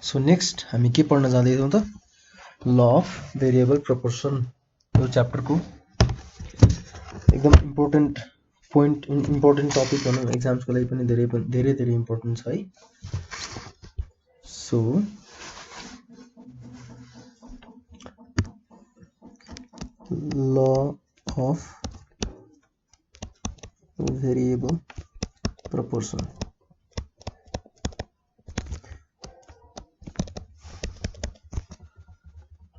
So next हामी के पढ्न जाँदैछौँ त ल अफ भेरिएबल प्रोपोर्सन यो च्याप्टरको एकदम इम्पोर्टेन्ट पोइन्ट इम्पोर्टेन्ट टपिक भनौँ एक्जाम्सको लागि पनि धेरै इम्पोर्टेन्ट छ है। So law of variable proportion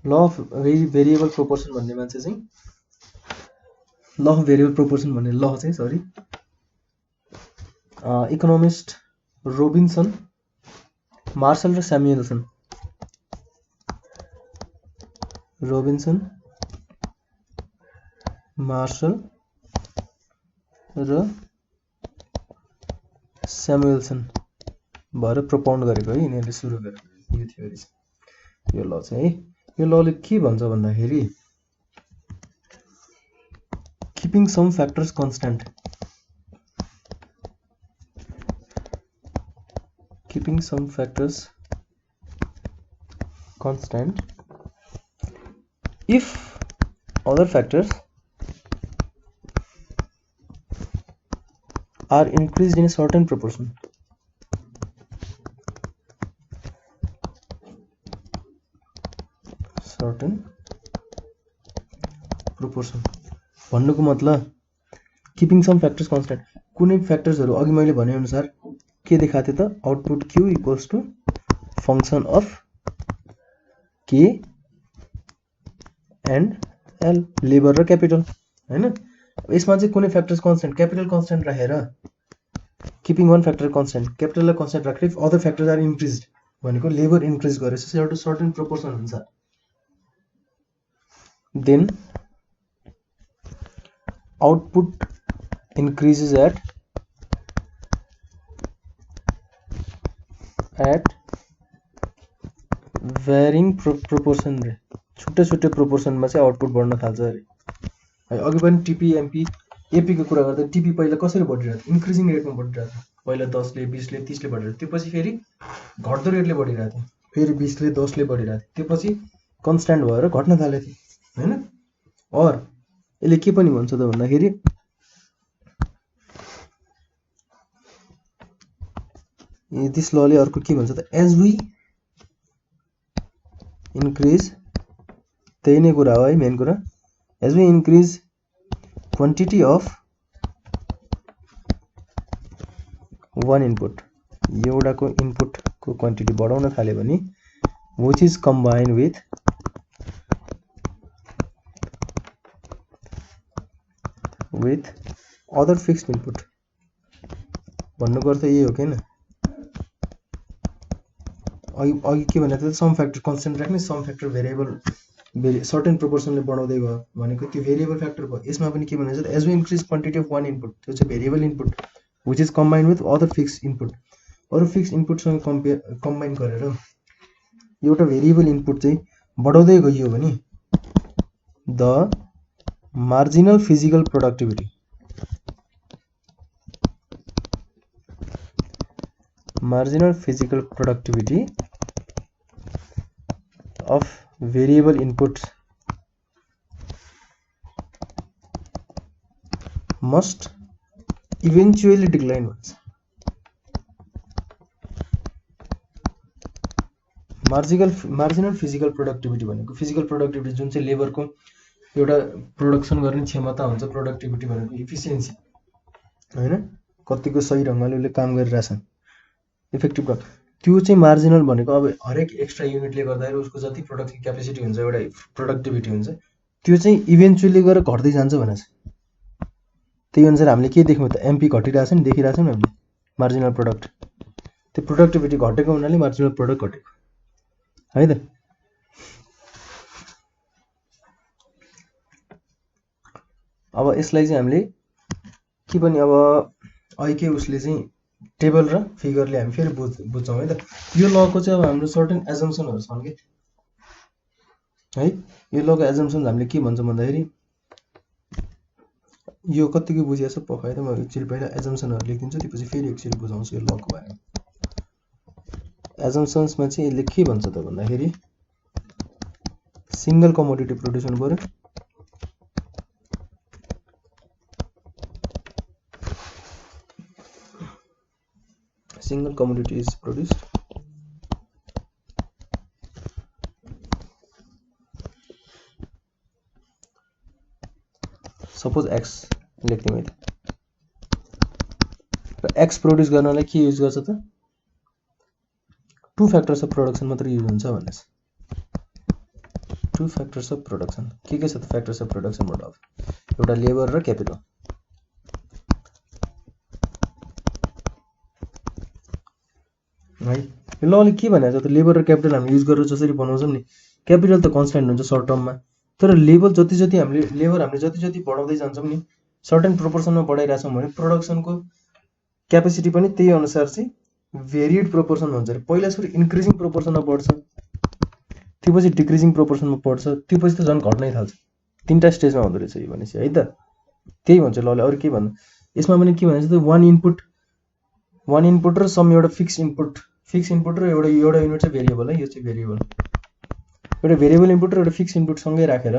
law of variable proportion भन्ने मान्छे चाहिँ ल अफ भेरिएबल प्रोपोर्सन भन्ने ल चाहिँ सरी इकोनोमिस्ट रोबिन्सन मार्शल र स्यामुएल्सन मार्शल र स्यामुएल्सन भएर प्रोपाउन्ड गरेको है यिनीहरूले सुरु गरेको यो थ्योरी चाहिँ यो ल चाहिँ है। यो लले के भन्छ भन्दाखेरि keeping some factors constant if other factors are increased in a certain proportion भन्नुको मतलब कीपिङ सम फ्याक्टर्स कन्स्टेन्ट कुनै फ्याक्टर्सहरु अघि मैले भने अनुसार के देखाथे त output q equals to function of k and l labour र क्यापिटल हैन। यसमा चाहिँ कुनै फ्याक्टर्स कन्स्टेन्ट क्यापिटल कन्स्टेन्ट राखेर कीपिङ वन फ्याक्टर कन्स्टेन्ट क्यापिटललाई कन्स्टेन्ट राखेर if other factors are increased भनेको लेबर इन्क्रिज गरेपछि एउटा सर्टेन प्रोपोर्सन हुन्छ then output increases at varying proportion रे छुट्टै प्रोपोर्सनमा चाहिँ आउटपुट बढ्न थाल्छ अरे है। अघि पनि टीपी एमपी एपी को कुरा गर्दा टीपी पहिला कसरी बढिरहेको इन्क्रिजिङ रेटमा बढिरहेको पहिला 10 ले 20 ले 30 ले बढिरहेको त्यसपछि फेरि घट्दो रेटले बढिरहेको फेरि 20 ले 10 ले बढिरहेको त्यसपछि कन्स्ट्यान्ट भएर घट्न थालेको हैन। और यसले के पनि भन्छ त भन्दाखेरि दिस लले अर्को के भन्छ त एज वी इन्क्रिज त्यही नै कुरा हो है मेन कुरा as we increase quantity of one input एउटाको इनपुटको क्वान्टिटी बढाउन थाल्यो भने which is combined with other fixed input भन्नुको अर्थ यही हो कि हैन। अघि के भने त सम फ्याक्टर कन्स्टेन्ट राख्ने सम फ्याक्टर भेरिएबल सर्टेन प्रोपोर्सनले बढाउँदै गयो भनेको त्यो भेरिएबल फ्याक्टर भयो। यसमा पनि के भन्छ त as we increase quantity of one input त्यो चाहिँ variable input which is combined with other fixed input अरु फिक्स्ड इनपुटसँग कम्बाइन गरेर एउटा भेरिएबल इनपुट चाहिँ बढाउँदै गइयो भने the marginal physical productivity of variable inputs must eventually decline once marginal physical productivity भनेको फिजिकल प्रोडक्टिभिटी जुन चाहिँ लेबरको एउटा प्रोडक्सन गर्ने क्षमता हुन्छ प्रोडक्टिभिटी भनेको इफिसिएन्सी हैन कतिको सही ढंगले उले काम गरिरहेछन् इफेक्टिभ त्यो चाहिँ मार्जिनल भनेको अब हरेक एक्स्ट्रा युनिटले गर्दा उसको जति प्रोडक्टिभ क्यापेसिटी हुन्छ एउटा प्रोडक्टिभिटी हुन्छ त्यो चाहिँ इभेन्चुअली गएर घट्दै जान्छ भनेछ। त्यही अनुसार हामीले के देख्यौं त एमपी घटिरहेछ नि देखिरहेछौं नि हामीले मार्जिनल प्रोडक्ट त्यो प्रोडक्टिभिटी घटेको हुनाले मार्जिनल प्रोडक्ट घटेको है त। अब यसलाई चाहिँ हामीले के पनि अब अहिले उसले चाहिँ टेबल र फिगरले हामी फेरि बुझ्छौं है त। यो लको चाहिँ अब हाम्रो सर्टेन एजम्पसनहरु छन् के है। यो लको एजम्पसन हामीले के भन्छौं भन्दाखेरि यो कतिको बुझिएको छ पक्कै त म एकचोटी पहिला एजम्पसनहरु लेखिदिन्छु त्यसपछि फेरि एकचोटी बुझाउँछु यो लको बारेमा। एजम्पसन्समा चाहिँ यसले के भन्छ त भन्दाखेरि सिंगल कमोडिटी प्रोड्युस हुनु पर्यो, single commodity is produced suppose X लेख्थेँ मैले र एक्स प्रोड्युस गर्नलाई के युज गर्छ त 2 फ्याक्टर्स अफ प्रोडक्सन मात्र युज हुन्छ भन्ने छ। 2 फ्याक्टर्स अफ प्रोडक्सन के छ त फ्याक्टर्स अफ प्रोडक्सनबाट अब एउटा लेबर र क्यापिटल है। यो लले के भनेको छ त लेबर र क्यापिटल हामीले युज गरेर जसरी बनाउँछौँ नि क्यापिटल त कन्स्ट्यान्ट हुन्छ सर्ट टर्ममा, तर लेबर जति हामीले जति बढाउँदै जान्छौँ नि सर्टेन प्रोपोर्सनमा बढाइरहेछौँ भने प्रोडक्सनको क्यापेसिटी पनि त्यही अनुसार चाहिँ भेरिड प्रोपोर्सनमा हुन्छ। पहिला सुरु इन्क्रिजिङ प्रोपोर्सनमा बढ्छ, त्यसपछि डिक्रिजिङ प्रोपोर्सनमा बढ्छ, त्यसपछि त झन् घट्नै थाल्छ। 3टा स्टेजमा हुँदो रहेछ यो भनेपछि है त। त्यही भन्छ लले, अरू के भन्नु यसमा पनि के भनेको छ त वान इनपुट र सम एउटा फिक्स इनपुट र एउटा युनिट चाहिँ भेरिएबल है। यो चाहिँ भेरिएबल, एउटा भेरिएबल इनपुट र एउटा फिक्स इनपुट सँगै राखेर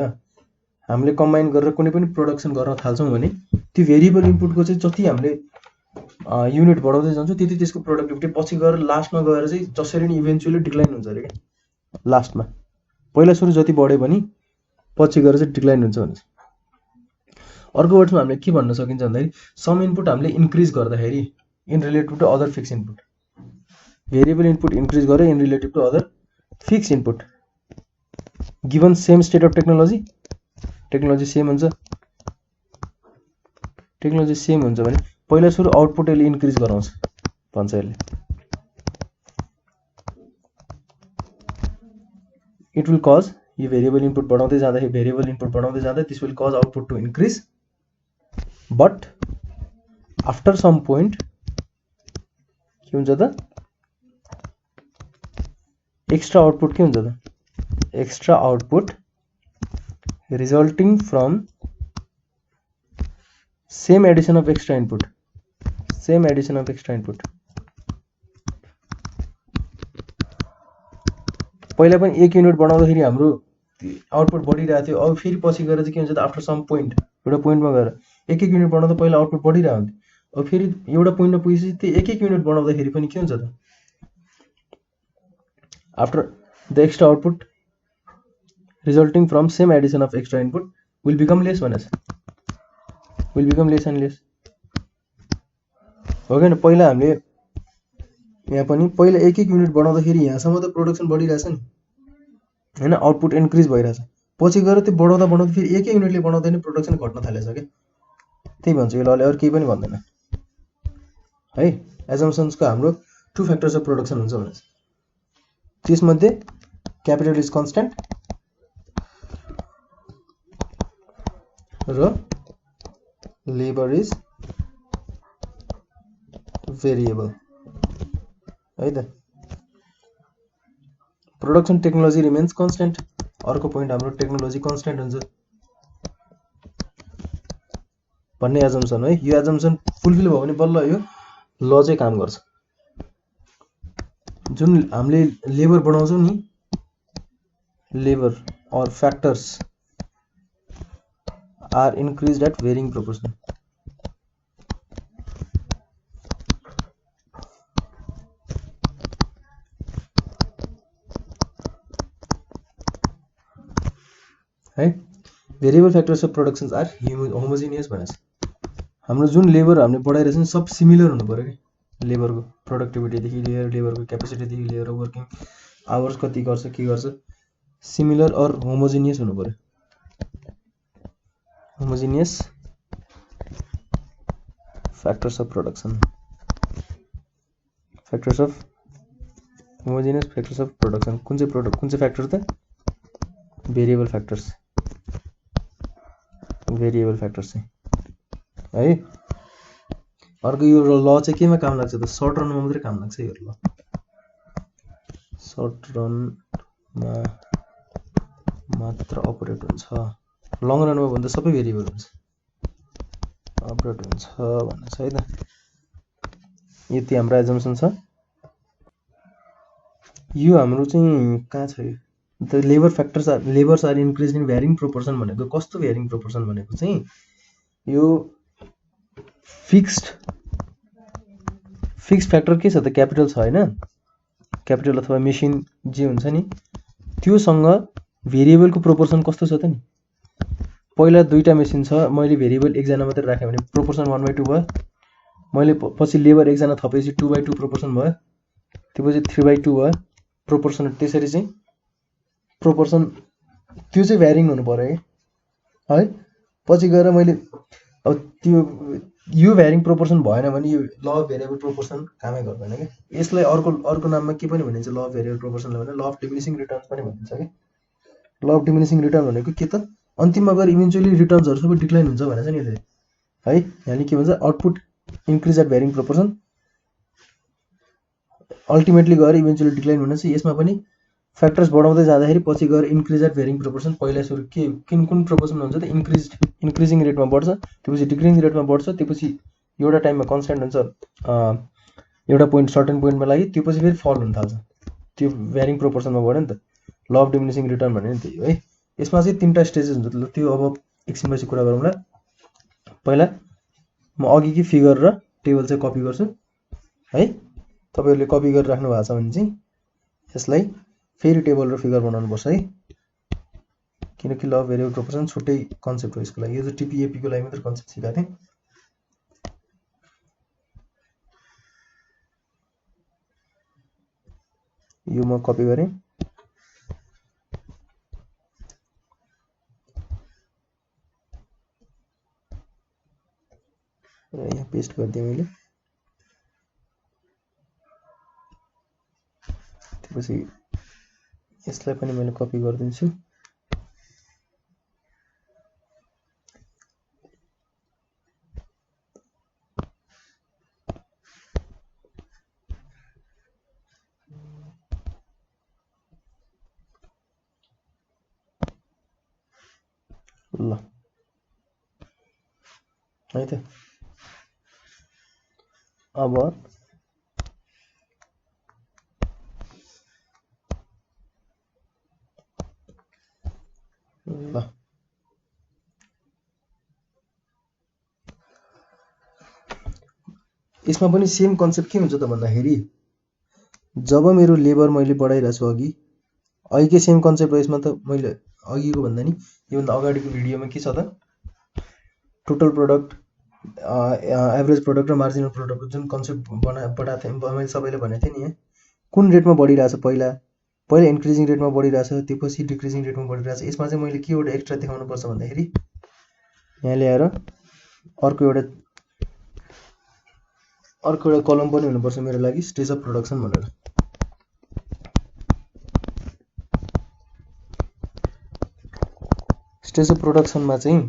हामीले कम्बाइन गरेर कुनै पनि प्रोडक्सन गर्न थाल्छौँ भने त्यो भेरिएबल इनपुटको चाहिँ जति हामीले युनिट बढाउँदै जान्छौँ त्यति त्यसको प्रोडक्टिभिटी पछि गएर लास्टमा गएर चाहिँ जसरी नि इभेन्चुअली डिक्लाइन हुन्छ अरे क्या। लास्टमा पहिला सुरु जति बढ्यो भने पछि गएर चाहिँ डिक्लाइन हुन्छ भन्छ। अर्को वर्डमा हामीले के भन्न सकिन्छ भन्दाखेरि सम इनपुट हामीले इन्क्रिज गर्दाखेरि in relative to other fix input, variable input increase गरेर in relative to other fix input given same state of technology same हुन्छ भने पहिला सुरु आउटपुट यसले इन्क्रिज गराउँछ भन्छ यसले। इट विल कज यो भेरिएबल इनपुट बढाउँदै जाँदा this will cause output to increase, but after some point के हुन्छ त एक्स्ट्रा आउटपुट के हुन्छ त extra output resulting from same addition of extra input पहिला पनि 1 युनिट बनाउँदाखेरि हाम्रो आउटपुट बढिरहेको थियो, अब फेरि पछि गएर चाहिँ के हुन्छ त आफ्टर सम पोइन्ट एउटा पोइन्टमा गएर 1 युनिट बनाउँदा पहिला आउटपुट बढिरहेको हुन्थ्यो, अब फेरि एउटा पोइन्टमा पुगेपछि त्यो 1 युनिट बनाउँदाखेरि पनि के हुन्छ त after the extra output resulting from same addition of extra input will become less भनेछ, will become less and less हो क्या। पहिला हामीले यहाँ पनि पहिला 1 युनिट बनाउँदाखेरि यहाँसम्म त प्रोडक्सन बढिरहेछ नि हैन, आउटपुट इन्क्रिज भइरहेछ, पछि गएर त्यो बढाउँदा फेरि 1 युनिटले बनाउँदै नै प्रोडक्सन घट्न थालेछ क्या। त्यही भन्छ यो लले, अरू केही पनि भन्दैन है। एजम्पसन्सको हाम्रो 2 फ्याक्टर्स अफ प्रोडक्सन हुन्छ भनेछ, त्यसमध्ये क्यापिटल इज कन्स्ट्यान्ट र लेबर इज भेरिएबल है त। प्रोडक्सन टेक्नोलोजी रिमेन्स कन्स्ट्यान्ट, अर्को पोइन्ट हाम्रो टेक्नोलोजी कन्स्ट्यान्ट हुन्छ भन्ने एजम्पसन है। यो एजम्पसन फुलफिल भयो भने बल्ल यो ल चाहिँ काम गर्छ। जुन हामीले लेबर बढाउँछौँ नि, labour or factors are increased at varying proportion. है variable factors of productions are homogeneous भनेछ। हाम्रो जुन लेबर हामीले बढाइरहेछौँ सब सिमिलर हुनु पर्यो कि, लेबरको प्रोडक्टिभिटीदेखि लिएर लेबरको क्यापेसिटीदेखि लिएर वर्किङ आवर्स कति गर्छ के गर्छ सिमिलर और होमोजेनियस हुनु पर्यो। Homogeneous factors of production, factors of homogeneous factors of production कुन चाहिँ फ्याक्टर त भेरिएबल फ्याक्टर्स चाहिँ है। अर्को यो ल चाहिँ केमा काम लाग्छ त सर्ट रनमा मात्रै काम लाग्छ यो ल, सर्ट रनमा मात्र अपरेट हुन्छ, लङ रनमा भन्दा सबै भेरिएबल हुन्छ अपरेट हुन्छ भन्ने छ है त। यति हाम्रो एजम्पसन छ। यो हाम्रो चाहिँ कहाँ छ यो the labours are increase in varying proportion भनेको कस्तो भ्यारिङ प्रोपोर्सन भनेको चाहिँ यो फिक्स्ड फ्याक्टर के छ त क्यापिटल छ हैन क्यापिटल अथवा मेसिन जे हुन्छ नि त्योसँग भेरिएबलको प्रोपोर्सन कस्तो छ त नि पहिला दुईटा मेसिन छ मैले भेरिएबल एकजना मात्र राखेँ भने प्रोपोर्सन 1/2 भयो मैले पछि लेबर एकजना थपेपछि 2/2 प्रोपोर्सन भयो त्यसपछि 3/2 भयो प्रोपोर्सन त्यसरी चाहिँ प्रोपोर्सन त्यो चाहिँ भ्यारिङ हुनु पर्यो है पछि गएर मैले अब त्यो यो भ्यारिङ प्रोपोर्सन भएन भने यो ल अफ भेरिएबल प्रोपोर्सन कामै गर्दैन के यसलाई अर्को नाममा के पनि भनिन्छ ल अफ भेरिएबल प्रोपोर्सनलाई भने ल अफ डिमिनिसिङ रिटर्न्स पनि भनिन्छ के ल अफ डिमिनिसिङ रिटर्न भनेको के त अन्तिममा गएर इभेन्चुअली रिटर्न्सहरु सबै डिक्लाइन हुन्छ भनेछ नि यसले है यानी के भन्छ output increase at varying proportion ultimately गएर इभेन्चुअली डिक्लाइन हुनेछ यसमा पनि फ्याक्टर्स बढाउँदै जाँदाखेरि पछि गएर इन्क्रिज एट भेरिङ प्रोपोर्सन पहिला सुरु के कुन प्रोपोर्सनमा हुन्छ त इन्क्रिजिङ रेटमा बढ्छ त्यसपछि डिक्रिजिङ रेटमा बढ्छ त्यसपछि एउटा टाइममा कन्स्ट्यान्ट हुन्छ एउटा पोइन्ट सर्टेन पोइन्टमा लागि त्यसपछि फेरि फल हुन थाल्छ त्यो भ्यारिङ प्रोपोर्सनमा बढ्यो नि त ल अफ डिमिनिसिङ रिटर्न भन्ने त्यही हो है यसमा चाहिँ तीनटा स्टेजेस हुन्छ त्यो अब एकछिनपछि कुरा गरौँला पहिला म अघिकै फिगर र टेबल चाहिँ कपी गर्छु है तपाईहरुले कपी गरेर राख्नु भएको छ भने चाहिँ यसलाई फेरि टेबल र फिगर बनाउनु पर्छ है किनकि ल अफ भेरिएबल प्रोपोर्सन छुट्टै कन्सेप्ट हो यसको लागि यो चाहिँ टिपीएपी को लागि मात्र कन्सेप्ट सिकाएको थिएँ यो म कपी गरेँ र यहाँ पेस्ट गरिदिएँ मैले त्यसपछि यसलाई पनि मैले कपी गरिदिन्छु ल है त अब ल यसमा पनि सेम कन्सेप्ट के हुन्छ त भन्दाखेरि जब मेरो लेबर मैले बढाइरहेको छु अघिकै सेम कन्सेप्ट हो यसमा त मैले अघिको भन्दा नि योभन्दा अगाडिको भिडियोमा के छ त टोटल प्रोडक्ट एभरेज प्रोडक्ट र मार्जिनल प्रोडक्टको जुन कन्सेप्ट बनाएको थिएँ मैले सबैले भनेको थिएँ नि यहाँ कुन रेटमा बढिरहेछ पहिला इन्क्रिजिङ रेटमा बढिरहेछ त्यसपछि डिक्रिजिङ रेटमा बढिरहेछ यसमा चाहिँ मैले के एउटा एक्स्ट्रा देखाउनु पर्छ भन्दाखेरि यहाँ ल्याएर अर्को एउटा कलम पनि हुनुपर्छ मेरो लागि स्टेज अफ प्रोडक्सन भनेर स्टेज अफ प्रोडक्सनमा चाहिँ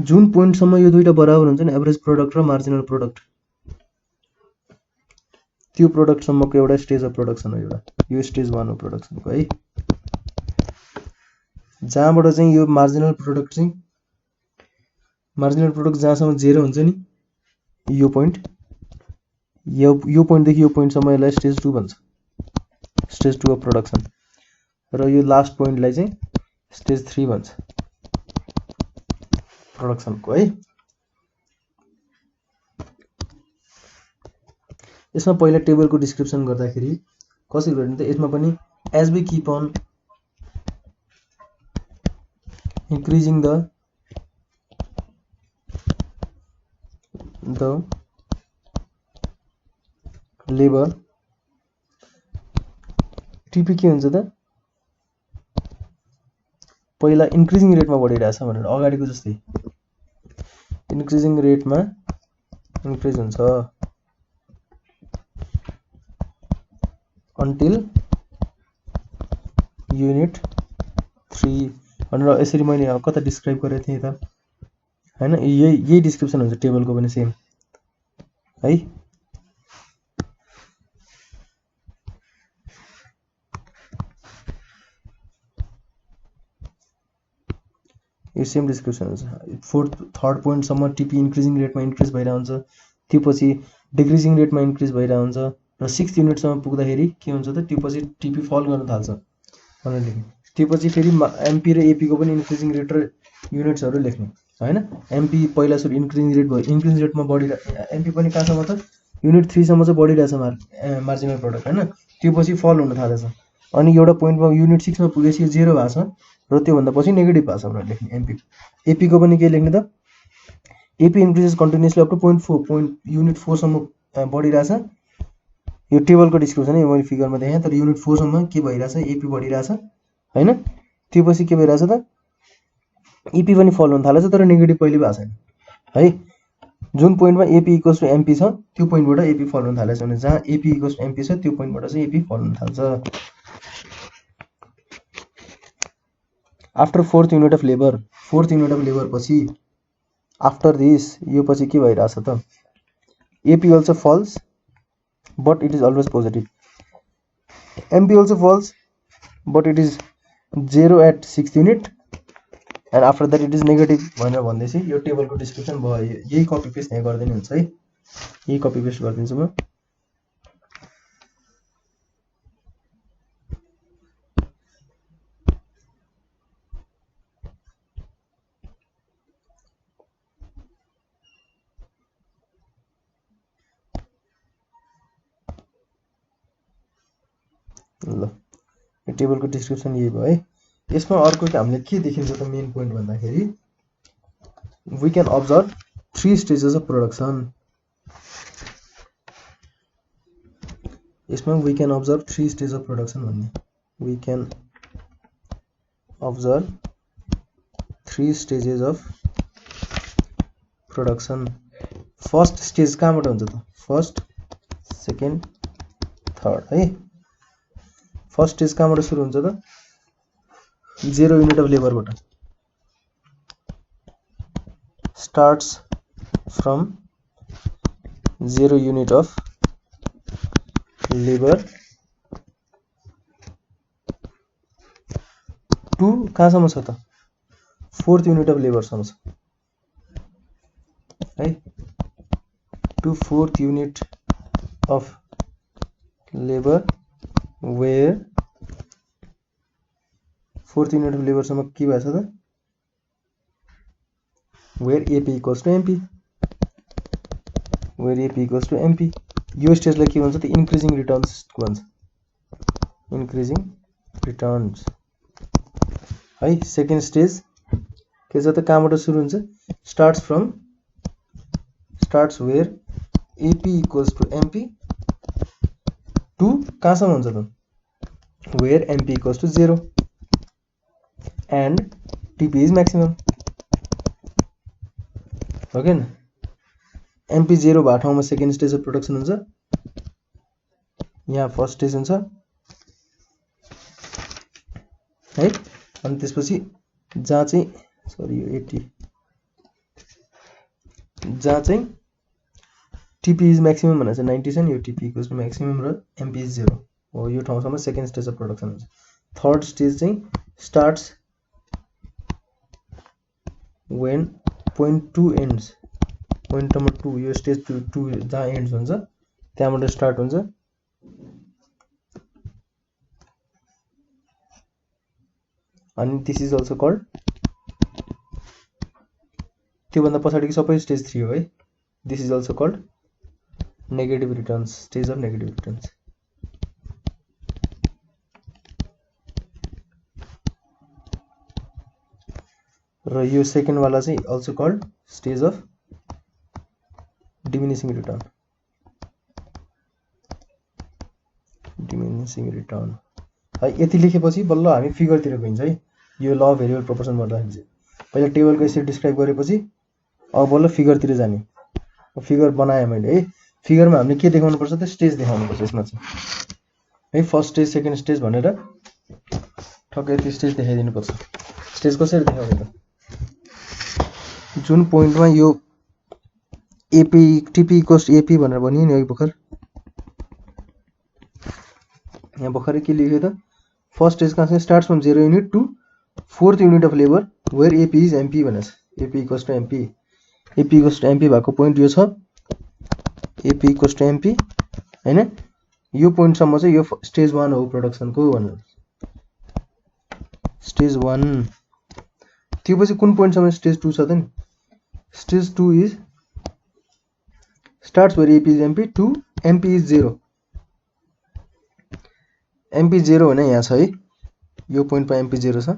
जुन पोइन्टसम्म यो दुईटा बराबर हुन्छ नि एभरेज प्रोडक्ट र मार्जिनल प्रोडक्ट त्यो प्रोडक्टसम्मको एउटा स्टेज अफ प्रोडक्सन हो एउटा यो स्टेज 1 हो प्रोडक्सनको है जहाँबाट चाहिँ यो मार्जिनल प्रोडक्ट जहाँसम्म 0 हुन्छ नि यो पोइन्ट देखि यो पोइन्टसम्म यसलाई स्टेज 2 भन्छ स्टेज 2 अफ प्रोडक्सन र यो लास्ट पोइन्टलाई चाहिँ स्टेज 3 भन्छ प्रोडक्सनको है यसमा पहिला टेबलको डिस्क्रिप्सन गर्दाखेरि कसरी गर्ने त यसमा पनि as we keep on increasing the labor TP के हुन्छ त पहिला इन्क्रिजिङ रेटमा बढिरहेछ भनेर अगाडिको जस्तै इन्क्रिजिङ रेटमा इन्क्रिज हुन्छ until unit 3 भनेर यसरी मैले कता डिस्क्राइब गरेको थिएँ त हैन यही डिस्क्रिप्सन हुन्छ टेबलको पनि सेम है यो सेम डिस्क्रिप्सन हुन्छ थर्ड पोइन्टसम्म टिपी इन्क्रिजिङ रेटमा इन्क्रिज भइरहेको हुन्छ त्यसपछि डिक्रिजिङ रेटमा इन्क्रिज भइरहेको हुन्छ र 6th युनिटसम्म पुग्दाखेरि के हुन्छ त त्यो पछि टिपी फल गर्न थाल्छ भनेर लेख्ने। त्यो पछि फेरि एमपी र एपी को पनि इन्क्रिजिङ रेट र युनिट्सहरू लेख्ने हैन। एमपी पहिला सुरु इन्क्रिजिङ रेट भयो, इन्क्रिजिङ रेटमा बढिरहेको एमपी पनि कहाँसम्म त युनिट 3 सम्म चाहिँ बढिरहेछ मार्जिनल प्रोडक्ट हैन। त्यो पछि फल हुन थालेछ अनि एउटा पोइन्टमा युनिट 6 मा पुगेपछि 0 भएको छ र त्यो भन्दा पछि नेगेटिभ भएको छ भनेर लेख्ने एमपी। एपी को पनि के लेख्ने त AP increases continuously up to unit 4 सम्म बढिरहेछ। यो टेबलको डिस्क्रिप्सन है, मैले फिगरमा देखाएँ तर युनिट 4 सम्म के भइरहेछ एपी बढिरहेछ हैन। त्यो पछि के भइरहेछ त एपी पनि फल हुन थालेछ तर नेगेटिभ पहिले भएको छैन है। जुन पोइन्टमा एपी इक्वल्स टु एमपी छ त्यो पोइन्टबाट एपी फल हुन थालेछ भने जहाँ एपी इक्वल्स टु एमपी छ त्यो पोइन्टबाट चाहिँ एपी फल हुन थाल्छ। After 4th unit of labour, 4th unit of labour पछि आफ्टर दिस यो पछि के भइरहेछ त AP also falls but it is always positive. MP also falls but it is 0 at 6th unit and after that it is negative भनेर भन्दैछ। यो टेबलको description भयो, यही कपी पेस्ट यहाँ गर्दिनु हुन्छ है, यही कपी पेस्ट गरिदिन्छु म। ल यो टेबलको डिस्क्रिप्सन यही भयो है। यसमा अर्को हामीले के देखिन्छ त मेन पोइन्ट भन्दाखेरि we can observe 3 stages of production. यसमा we can observe 3 stage of production भन्ने, we can observe 3 stages of production. First stage कहाँबाट हुन्छ त फर्स्ट सेकेन्ड थर्ड है। फर्स्ट स्टेज कहाँबाट सुरु हुन्छ त 0 युनिट अफ लेबरबाट, starts from 0 unit of labour to कहाँसम्म छ त 4th युनिट अफ लेबरसम्म छ है, to 4th unit of labour where 4th unit of लेबरसम्म के भएछ त where AP equals to MP, where AP equals to MP। यो स्टेजलाई के भन्छ त इन्क्रिजिङ रिटर्न्स भन्छ, इन्क्रिजिङ रिटर्न्स है। सेकेन्ड स्टेज के छ त कहाँबाट सुरु हुन्छ starts where AP equals to MP to कहाँसम्म हुन्छ त where MP equals to 0 and TP is maximum हो कि न। MP 0 भएको ठाउँमा सेकेन्ड स्टेज अफ प्रोडक्सन हुन्छ, यहाँ फर्स्ट स्टेज हुन्छ है। अनि त्यसपछि जहाँ चाहिँ सरी यो 80 जहाँ चाहिँ TP is maximum भनेर चाहिँ 90 छ नि, यो TP equals to maximum र MP is 0 हो, यो ठाउँसम्म सेकेन्ड स्टेज अफ प्रोडक्सन हुन्छ। थर्ड स्टेज चाहिँ starts when point 2 ends, point number 2 यो स्टेज 2 जहाँ एन्ड्स हुन्छ त्यहाँबाट स्टार्ट हुन्छ अनि दिस इज अल्सो कल्ड, त्यो भन्दा पछाडिको सबै स्टेज 3 हो है। This is also called negative returns, stage of negative returns. र यो सेकेन्ड वाला चाहिँ also called stage of diminishing return, diminishing return है। यति लेखेपछि बल्ल हामी फिगरतिर गइन्छ है। यो ल भेरिएबल प्रोपोर्सन गर्दाखेरि चाहिँ पहिला टेबलको यसरी डिस्क्राइब गरेपछि अब बल्ल फिगरतिर जाने। फिगर बनाएँ मैले है, फिगरमा हामीले के देखाउनु पर्छ त स्टेज देखाउनु पर्छ यसमा चाहिँ है। फर्स्ट स्टेज सेकेन्ड स्टेज भनेर ठक्कै त्यो स्टेज देखाइदिनु पर्छ। स्टेज कसरी देखाउने त जुन पोइन्टमा यो एपी टिपी इक्वल्स टु एपी भनेर भनियो नि भर्खर, यहाँ भर्खरै के लेख्यो त फर्स्ट स्टेज कहाँ छ starts from 0 unit to 4th unit of labour where AP is MP भनेछ। AP equals to MP, AP equals to MP भएको पोइन्ट यो छ, एपी इक्वल्स टु एमपी हैन। यो पोइन्टसम्म चाहिँ यो स्टेज 1 हो प्रोडक्सनको भनेर स्टेज 1 त्यो पछि कुन पोइन्टसम्म स्टेज 2 छ त नि stage 2 is starts where AP is MP to MP is 0 MP 0 भने यहाँ छ है यो पोइन्टमा MP 0 छ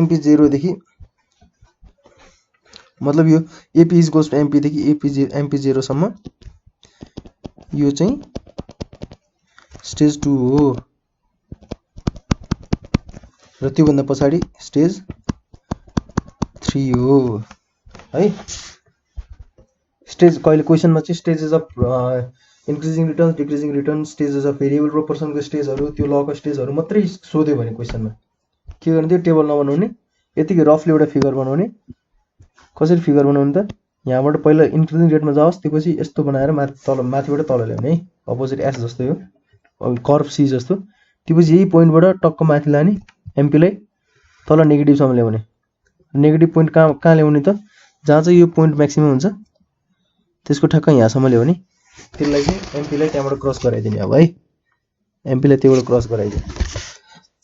MP 0 देखि मतलब यो AP is goes to MP देखि MP 0 सम्म यो चाहिँ स्टेज 2 हो र त्यो भन्दा पछाडी स्टेज 3 हो है स्टेज कहिले क्वेशनमा चाहिँ stages of increasing returns decreasing returns stages of variable प्रोपोर्सनको स्टेजहरु त्यो लको स्टेजहरु मात्रै सोध्यो भने क्वेशनमा के गर्ने त्यो टेबल नबनाउने यतिकै रफली एउटा फिगर बनाउने कसरी फिगर बनाउने त यहाँबाट पहिला इन्क्रिजिङ रेटमा जाओस् त्यसपछि यस्तो बनाएर माथिबाट तल ल्याउने है अपोजिट एस जस्तो यो कर्भ सी जस्तो त्यसपछि यही पोइन्टबाट टक्क माथि लाने एमपी लाई तल नेगेटिभ सम्म ल्याउने नेगेटिभ पोइन्ट कहाँ ल्याउने त जहाँ चाहिँ यो पोइन्ट म्याक्सिमम हुन्छ त्यसको ठक्क यहाँसम्म ल्याउने त्यसलाई चाहिँ एमपी लाई त्यहाँबाट क्रस गराइदिने अब है एमपी लाई त्यहाँबाट क्रस गराइदिने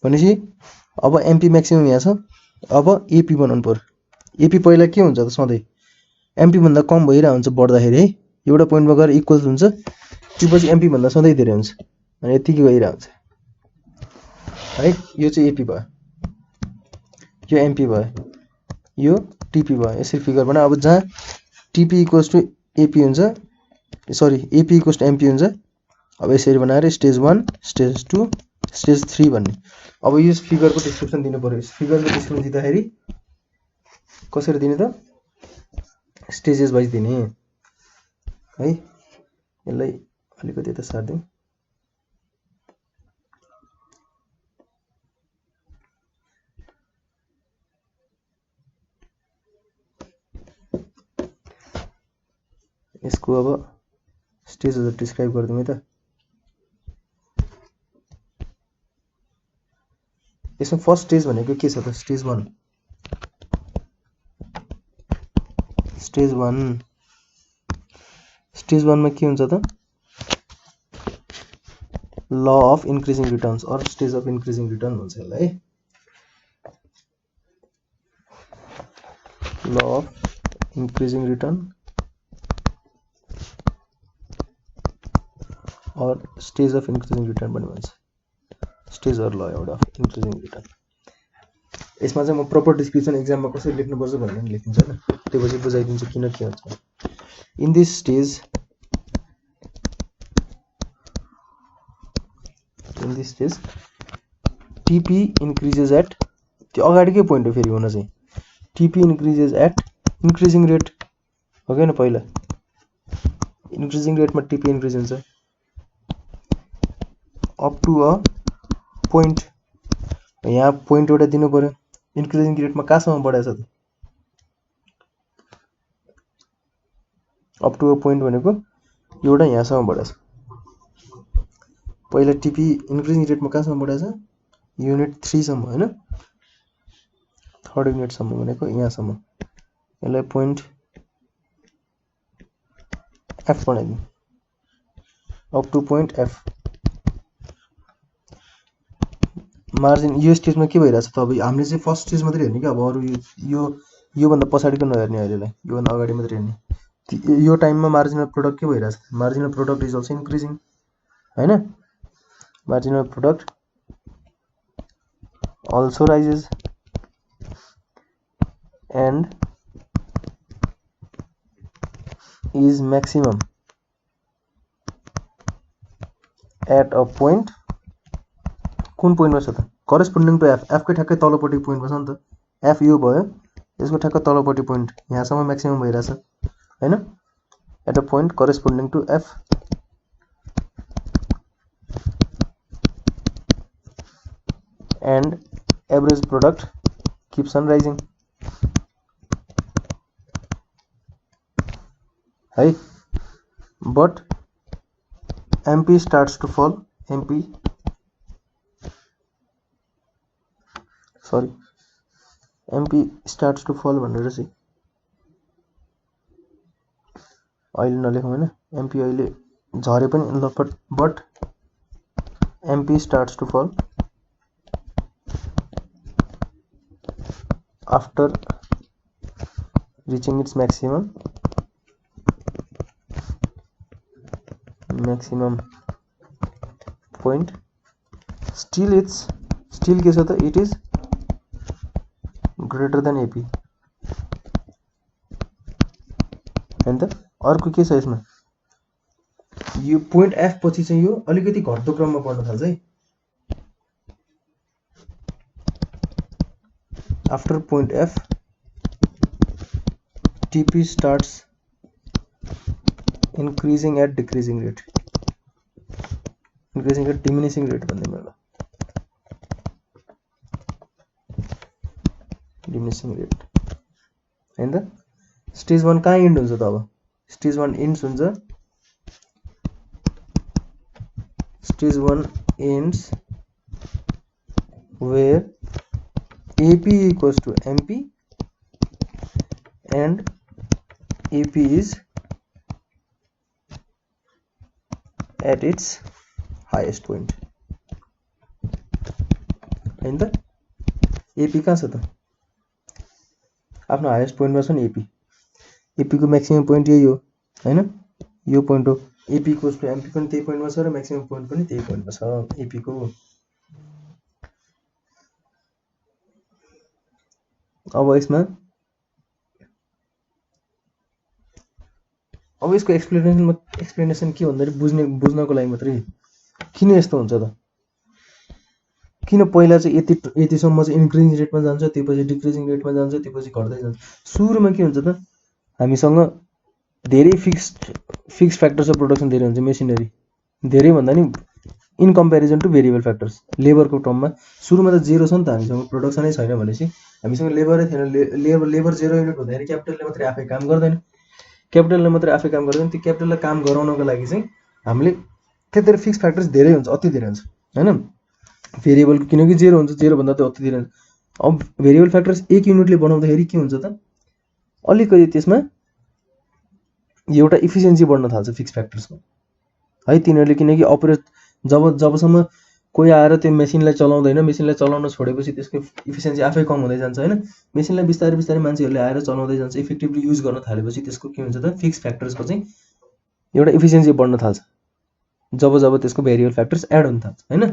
भनेपछि अब एमपी म्याक्सिमम यहाँ छ अब एपी बनाउनु पर्यो एपी पहिला के हुन्छ त सधैँ एमपी भन्दा कम भइरा हुन्छ बढ्दाखेरि है एउटा पोइन्टमा गएर इक्वल हुन्छ त्यसपछि एमपी भन्दा सधैँ धेरै हुन्छ अनि यतिकै गइरा हुन्छ है यो चाहिँ एपी भयो यो एमपी भयो यो टीपी भयो यसरी फिगर बना अब जहाँ टीपी इक्वल्स टु एपी हुन्छ sorry AP equals to MP हुन्छ अब यसरी बनाएर स्टेज 1 स्टेज 2 स्टेज 3 भन्ने अब यो फिगरको डिस्क्रिप्सन दिनु पर्यो फिगरको डिस्क्रिप्सन दिँदाखेरि कसरी दिने त स्टेजेस वाइज दिने है यसलाई अलिकति यता सार्दिउँ यसको अब स्टेजहरु डिस्क्राइब गर्दिउँ है त यसमा फर्स्ट स्टेज भनेको के छ त स्टेज 1 स्टेज 1 मा के हुन्छ त law of increasing returns or stage of increasing return भन्छ यसलाई है ल अफ इन्क्रिजिङ रिटर्न और स्टेज अफ इन्क्रिजिङ रिटर्न पनि भन्छ स्टेजहरु ल एउटा इन्क्रिजिङ रिटर्न यसमा चाहिँ म प्रपर डिस्क्रिप्सन एक्जाममा कसरी लेख्नुपर्छ भनेर नि लेखिन्छ हैन त्यसपछि बुझाइदिन्छु किन के हुन्छ in this stage TP increases at त्यो अगाडिकै पोइन्ट हो फेरि हुन चाहिँ TP increases at increasing rate हो हैन पहिला इन्क्रिजिङ रेटमा टीपी इन्क्रिज हुन्छ अप टु अ पोइन्ट यहाँ पोइन्ट एउटा दिनु पर्यो इन्क्रिजिङ रेटमा कहाँसम्म बढाछ त अप टु अ पोइन्ट भनेको एउटा यहाँसम्म बढाछ पहिला टीपी इन्क्रिजिङ रेटमा कहाँसम्म बढाछ युनिट 3 सम्म हैन थर्ड युनिट सम्म भनेको यहाँसम्म यसलाई पोइन्ट एफ बनाइदिउँ up to point F margin यो स्टेजमा के भइराछ त अब हामीले चाहिँ फर्स्ट स्टेज मात्रै हेर्ने के अब अरु यो भन्दा पछाडीको नहेर्ने अहिलेलाई यो भन्दा अगाडि मात्रै हेर्ने यो टाइममा मार्जिनल प्रोडक्ट के भइराछ marginal product is also increasing हैन marginal product also rises and is maximum at a point कुन पोइन्टमा छ त करेस्पोन्डिङ टु एफ एफ कै ठ्याक्कै तलपट्टि पोइन्टमा छ नि त एफ यो भयो यसको ठ्याक्क तलपट्टि पोइन्ट यहाँसम्म म्याक्सिमम भइराछ हैन at a point corresponding to F and average product keeps on rising है but MP starts to fall MP starts to fall भनेर चाहिँ अहिले नलेखौँ हैन MP अहिले झरे पनि ल but MP starts to fall after reaching its maximum point. Still के छ त it is greater than AP हैन त। अर्को के छ यसमा, यो पोइन्ट F पछि चाहिँ यो अलिकति घट्दो क्रममा बढ्न थाल्छ है। After point F TP starts increasing at decreasing rate, increasing at diminishing rate भन्ने मलाई diminishing rate हैन त। स्टेज 1 कहाँ इन्ड हुन्छ त अब, स्टेज 1 इन्ड्स हुन्छ, stage 1 ends where AP equals to MP and AP is at its highest point हैन त। AP कहाँ छ त, आफ्नो हाईएस्ट पोइन्टमा छ नि AP। AP को म्याक्सिमम पोइन्ट यही हो हैन, यो पोइन्ट हो। AP इक्वल्स टु MP पनि त्यही पोइन्टमा छ र म्याक्सिमम पोइन्ट पनि त्यही पोइन्टमा छ AP को। अब यसको एक्सप्लेनेसन के भन्दाखेरि बुझ्नको लागि मात्रै, किन यस्तो हुन्छ त, किन पहिला चाहिँ यतिसम्म चाहिँ इन्क्रिजिङ रेटमा जान्छ, त्यसपछि डिक्रिजिङ रेटमा जान्छ, त्यसपछि घट्दै जान्छ। सुरुमा के हुन्छ त, हामीसँग धेरै फिक्स्ड फ्याक्टर्स अफ प्रोडक्सन धेरै हुन्छ, मेसिनरी धेरै भन्दा नि in comparison to variable factors. लेबरको टर्ममा सुरुमा त जेरो छ नि त, हामीसँग प्रोडक्सनै छैन भनेपछि हामीसँग लेबरै थिएन। लेबर 0 युनिट हुँदाखेरि क्यापिटलले मात्रै आफै काम गर्दैन, त्यो क्यापिटललाई काम गराउनको लागि चाहिँ हामीले त्यतिर फिक्स फ्याक्टर्स धेरै हुन्छ, अति धेरै हुन्छ हैन। भेरिएबलको किनकि 0 हुन्छ, 0 भन्दा त अति धेरै हुन्छ। अब भेरिएबल फ्याक्टर्स 1 युनिटले बनाउँदाखेरि के हुन्छ त, अलिकति त्यसमा एउटा इफिसियन्सी बढ्न थाल्छ फिक्स फ्याक्टर्सको है। तिनीहरूले किनकि अपरेट जबसम्म कोही आएर त्यो मेसिनलाई चलाउँदैन, मेसिनलाई चलाउन छोडेपछि त्यसको इफिसियन्सी आफै कम हुँदै जान्छ हैन। मेसिनलाई बिस्तारै बिस्तारै मान्छेहरूले आएर चलाउँदै जान्छ, इफेक्टिभली युज गर्न थालेपछि त्यसको के हुन्छ त, फिक्स फ्याक्टर्सको चाहिँ एउटा इफिसियन्सी बढ्न थाल्छ जब त्यसको भेरिएबल फ्याक्टर्स एड हुन थाल्छ हैन।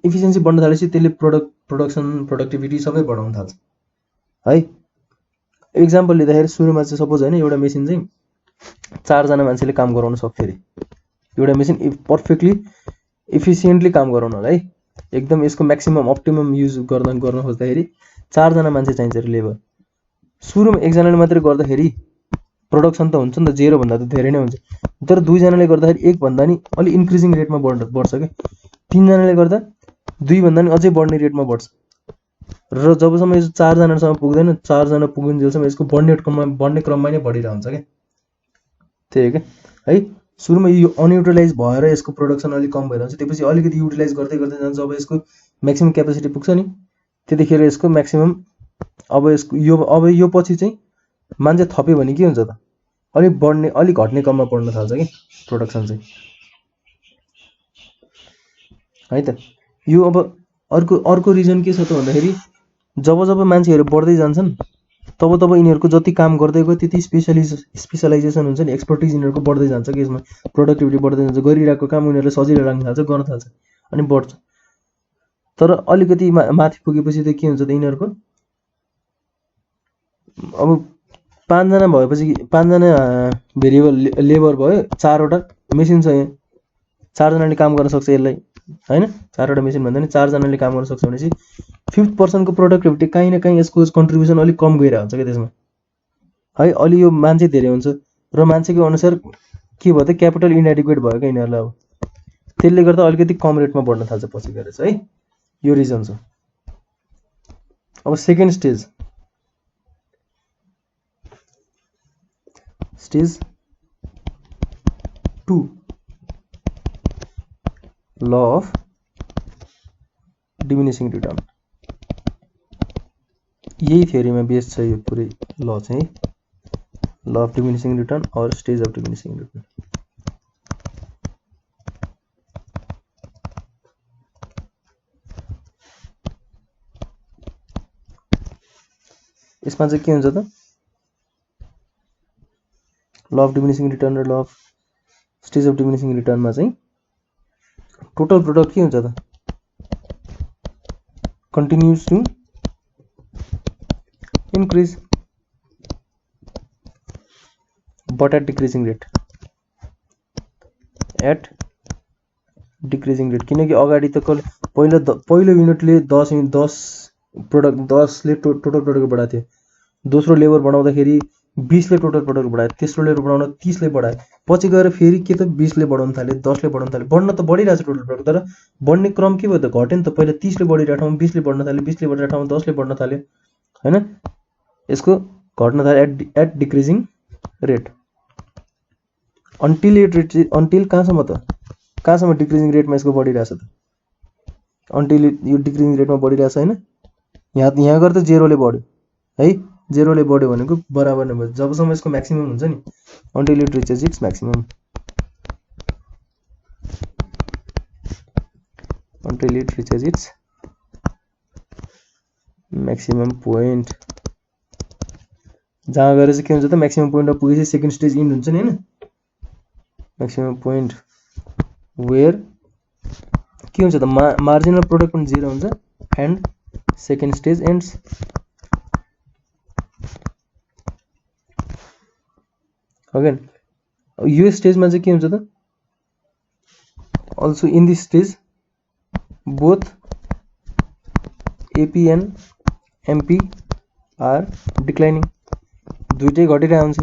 इफिसियन्सी बढ्न थालेपछि त्यसले प्रोडक्टिभिटी सबै बढाउन थाल्छ है। एक्जाम्पल लिँदाखेरि सुरुमा चाहिँ सपोज हैन, एउटा मेसिन चाहिँ 4 जना मान्छेले काम गराउन सक्थ्यो अरे। एउटा मेसिन पर्फेक्टली इफिसियन्टली काम गराउनलाई है, एकदम यसको म्याक्सिमम अप्टिमम युज गर्न खोज्दाखेरि 4 जना मान्छे चाहिन्छ अरे लेबर। सुरुमा 1 जनाले मात्रै गर्दाखेरि प्रोडक्सन त हुन्छ नि त, 0 भन्दा त धेरै नै हुन्छ, तर 2 जनाले गर्दाखेरि 1 भन्दा नि अलि इन्क्रिजिङ रेटमा बढ्छ के, 3 जनाले गर्दा 2 भन्दा नि अझै बढ्ने रेटमा बढ्छ। र जबसम्म यो 4 जनासम्म पुग्दैन, 4 जना पुगिन्जेलसम्म यसको बढ्ने क्रममा नै बढिरहन्छ के, त्यही हो के है। सुरुमा यो अनयुटिलाइज भएर यसको प्रोडक्सन अलिक कम भइरहन्छ, त्यसपछि अलिकति युटिलाइज गर्दै जान्छ। जब यसको म्याक्सिमम क्यापेसिटी पुग्छ नि, त्यतिखेर यसको म्याक्सिमम अब यो पछि चाहिँ मान्छे थप्यो भने के हुन्छ त, अलिक घट्ने क्रममा बढ्न थाल्छ कि प्रोडक्सन चाहिँ है त। यो अब अर्को रिजन के छ त भन्दाखेरि, जब मान्छेहरू बढ्दै जान्छन् तब यिनीहरूको जति काम गर्दै गयो त्यति स्पेशलाइजेसन हुन्छ नि, एक्सपर्टिज यिनीहरूको बढ्दै जान्छ कि यसमा प्रोडक्टिभिटी बढ्दै जान्छ, गरिरहेको काम उनीहरूले सजिलो लाग्न थाल्छ, गर्न थाल्छ अनि बढ्छ। तर अलिकति माथि पुगेपछि त के हुन्छ त, यिनीहरूको अब 5 जना भएपछि 5 जना भेरिएबल लेबर भयो, 4 वटा मेसिन छ, 4 जनाले काम गर्न सक्छ यसलाई हैन। 4 वटा मेसिन भन्दा नि 4 जनाले काम गर्न सक्छ भनेपछि 5% को प्रोडक्टिभिटी कहीँ न कहीँ यसको कन्ट्रिब्युसन अलिक कम गइरहेको हुन्छ के त्यसमा है। अलि यो मान्छे धेरै हुन्छ र मान्छेको अनुसार के भयो त, क्यापिटल इनएडिक्वेट भयो क्या यिनीहरूलाई, अब त्यसले गर्दा अलिकति कम रेटमा बढ्न थाल्छ पछि गएर चाहिँ है, यो रिजन छ। अब सेकेन्ड स्टेज 2 ल अफ डिमिनिसिङ रिटर्न, यही थ्योरीमा बेस छ यो पुरै ल चाहिँ, ल अफ डिमिनिसिङ रिटर्न और स्टेज अफ डिमिनिसिङ रिटर्न। यसमा चाहिँ के हुन्छ त ल अफ डिमिनिसिङ रिटर्न र law of stage of diminishing रिटर्नमा चाहिँ टोटल प्रोडक्ट के हुन्छ त continues to increase but at decreasing rate किनकि अगाडि त पहिलो युनिटले 10 प्रोडक्ट 10 ले टोटल प्रोडक्ट बढाएको थियो, दोस्रो लेबर बढाउँदाखेरि 20 ले टोटल प्रोडक्ट बढायो, तेस्रो लेबर बढाउन 30 ले बढायो, पछि गएर फेरि के त 20 ले बढाउन थाल्यो, 10 ले बढाउन थाल्यो, बढ्न त बढिरहेछ टोटल प्रोडक्ट, तर बढ्ने क्रम के भयो त घट्यो नि त। पहिला 30 ले बढिरहेको ठाउँमा 20 ले बढ्न थाल्यो, 20 ले बढिरहेको ठाउँमा 10 ले बढ्न थाल्यो हैन। यसको घट्न थाल्यो एट डिक्रिजिङ रेट अन्टिल कहाँसम्म डिक्रिजिङ रेटमा यसको बढिरहेछ त, अन्टिल यो डिक्रिजिङ रेटमा बढिरहेछ हैन। यहाँ गएर त जेरोले बढ्यो है, जेरोले बढ्यो भनेको बराबर नै भयो जबसम्म यसको म्याक्सिमम हुन्छ नि, until it reaches its maximum, until it reaches its maximum point। जहाँ गएर चाहिँ के हुन्छ त म्याक्सिमम पोइन्टमा पुगेपछि सेकेन्ड स्टेज इन्ड हुन्छ नि हैन, म्याक्सिमम पोइन्ट वेयर के हुन्छ त मार्जिनल प्रोडक्ट पनि 0 हुन्छ and second stage ends. Again यो स्टेजमा चाहिँ के हुन्छ त also in this stage both AP and MP are declining, दुईटै घटिरहेको हुन्छ,